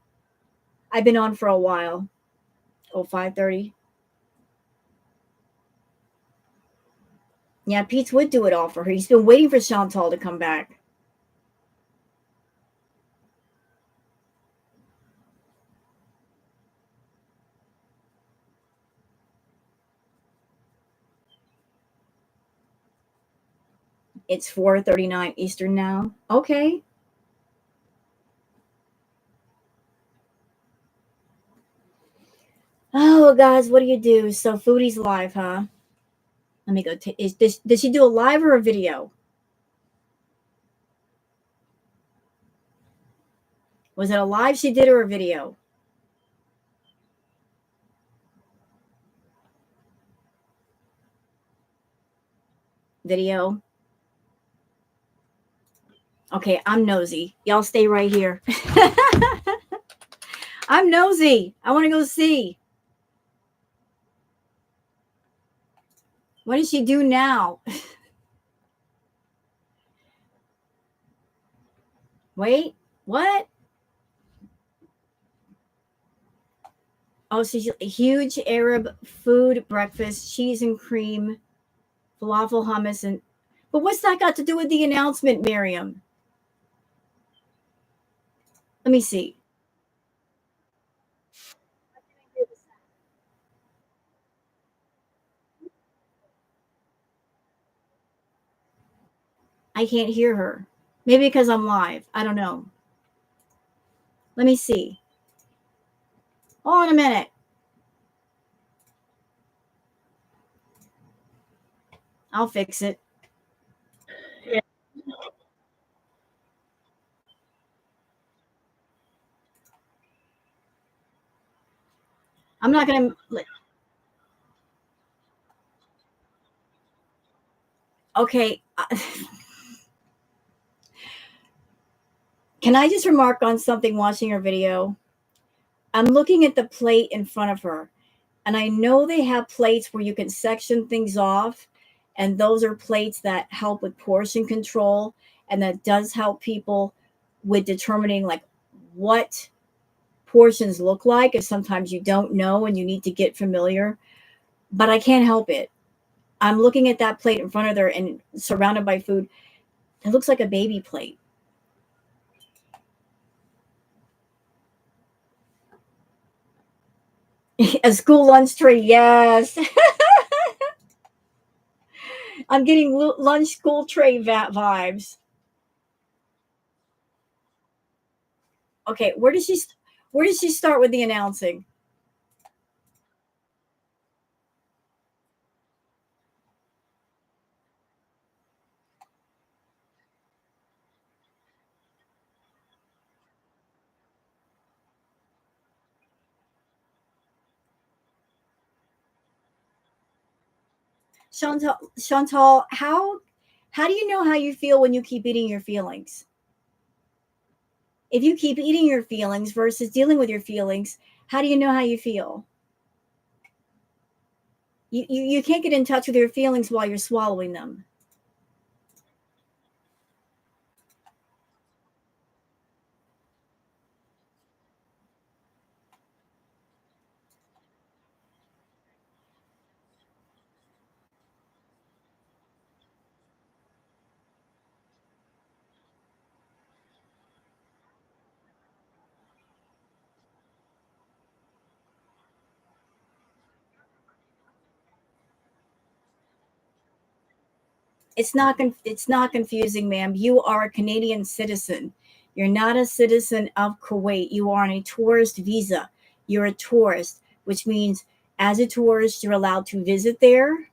I've been on for a while. Oh, 5:30. Yeah, Pete's would do it all for her. He's been waiting for Chantal to come back. It's 4:39 Eastern now. Okay. Oh, guys, what do you do? So Foodie's live, huh? Let me go. Did she do a live or a video? Was it a live she did or a video? Video. Okay, I'm nosy. Y'all stay right here. I'm nosy. I want to go see. What does she do now? Wait, what? Oh, she's a huge Arab food breakfast, cheese and cream, falafel, hummus, and. But what's that got to do with the announcement, Miriam? Let me see. I can't hear her. Maybe because I'm live. I don't know. Let me see. Hold on a minute. I'll fix it. I'm not going to. Okay. Can I just remark on something watching her video? I'm looking at the plate in front of her, and I know they have plates where you can section things off, and those are plates that help with portion control, and that does help people with determining like what portions look like, if sometimes you don't know and you need to get familiar. But I can't help it. I'm looking at that plate in front of her and surrounded by food. It looks like a baby plate. A school lunch tray, yes. I'm getting lunch school tray vibes. Okay, where does she start with the announcing? Chantal, how do you know how you feel when you keep eating your feelings? If you keep eating your feelings versus dealing with your feelings, how do you know how you feel? You can't get in touch with your feelings while you're swallowing them. It's not confusing, ma'am. You are a Canadian citizen. You're not a citizen of Kuwait. You are on a tourist visa. You're a tourist, which means as a tourist you're allowed to visit there,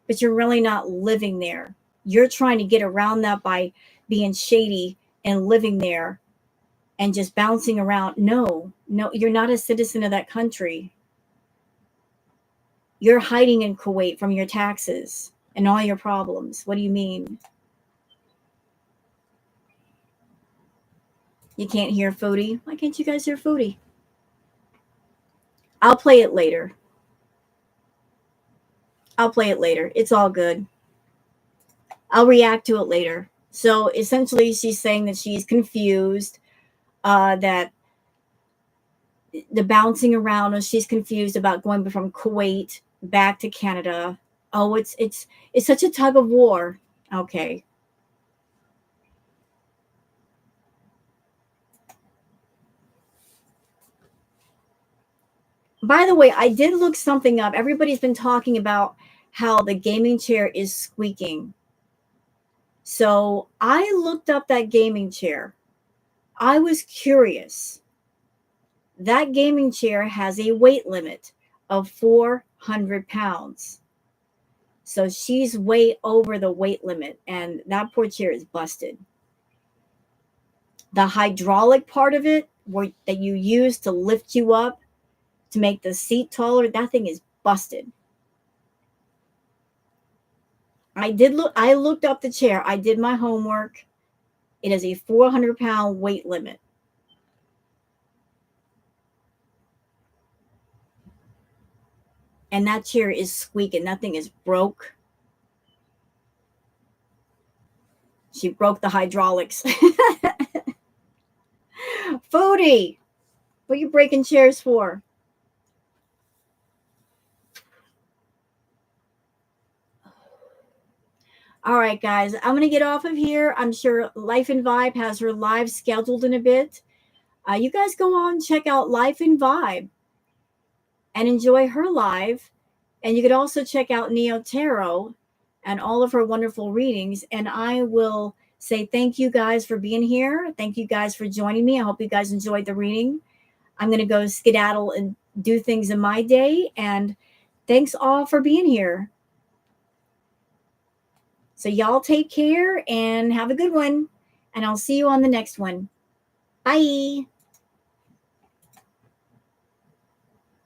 but you're really not living there. you're trying to get around that by being shady and living there and just bouncing around. No, no, you're not a citizen of that country. You're hiding in Kuwait from your taxes and all your problems. What do you mean? You can't hear Foodie? Why can't you guys hear Foodie? I'll play it later. I'll play it later. It's all good. I'll react to it later. So essentially, she's saying that she's confused, that the bouncing around, and she's confused about going from Kuwait back to Canada. Oh, it's such a tug of war. Okay. By the way, I did look something up. Everybody's been talking about how the gaming chair is squeaking. So I looked up that gaming chair. I was curious. That gaming chair has a weight limit of 400 pounds. So she's way over the weight limit, and that poor chair is busted. The hydraulic part of it, that you use to lift you up to make the seat taller, that thing is busted. I looked up the chair. I did my homework. It is a 400-pound weight limit. And that chair is squeaking. That thing is broke. She broke the hydraulics. Foodie, what are you breaking chairs for? All right, guys, I'm going to get off of here. I'm sure Life and Vibe has her live scheduled in a bit. You guys go on, check out Life and Vibe and enjoy her live. And you could also check out Neo Tarot and all of her wonderful readings. And I will say thank you guys for being here. Thank you guys for joining me. I hope you guys enjoyed the reading. I'm going to go skedaddle and do things in my day. And thanks all for being here. So y'all take care and have a good one. And I'll see you on the next one. Bye.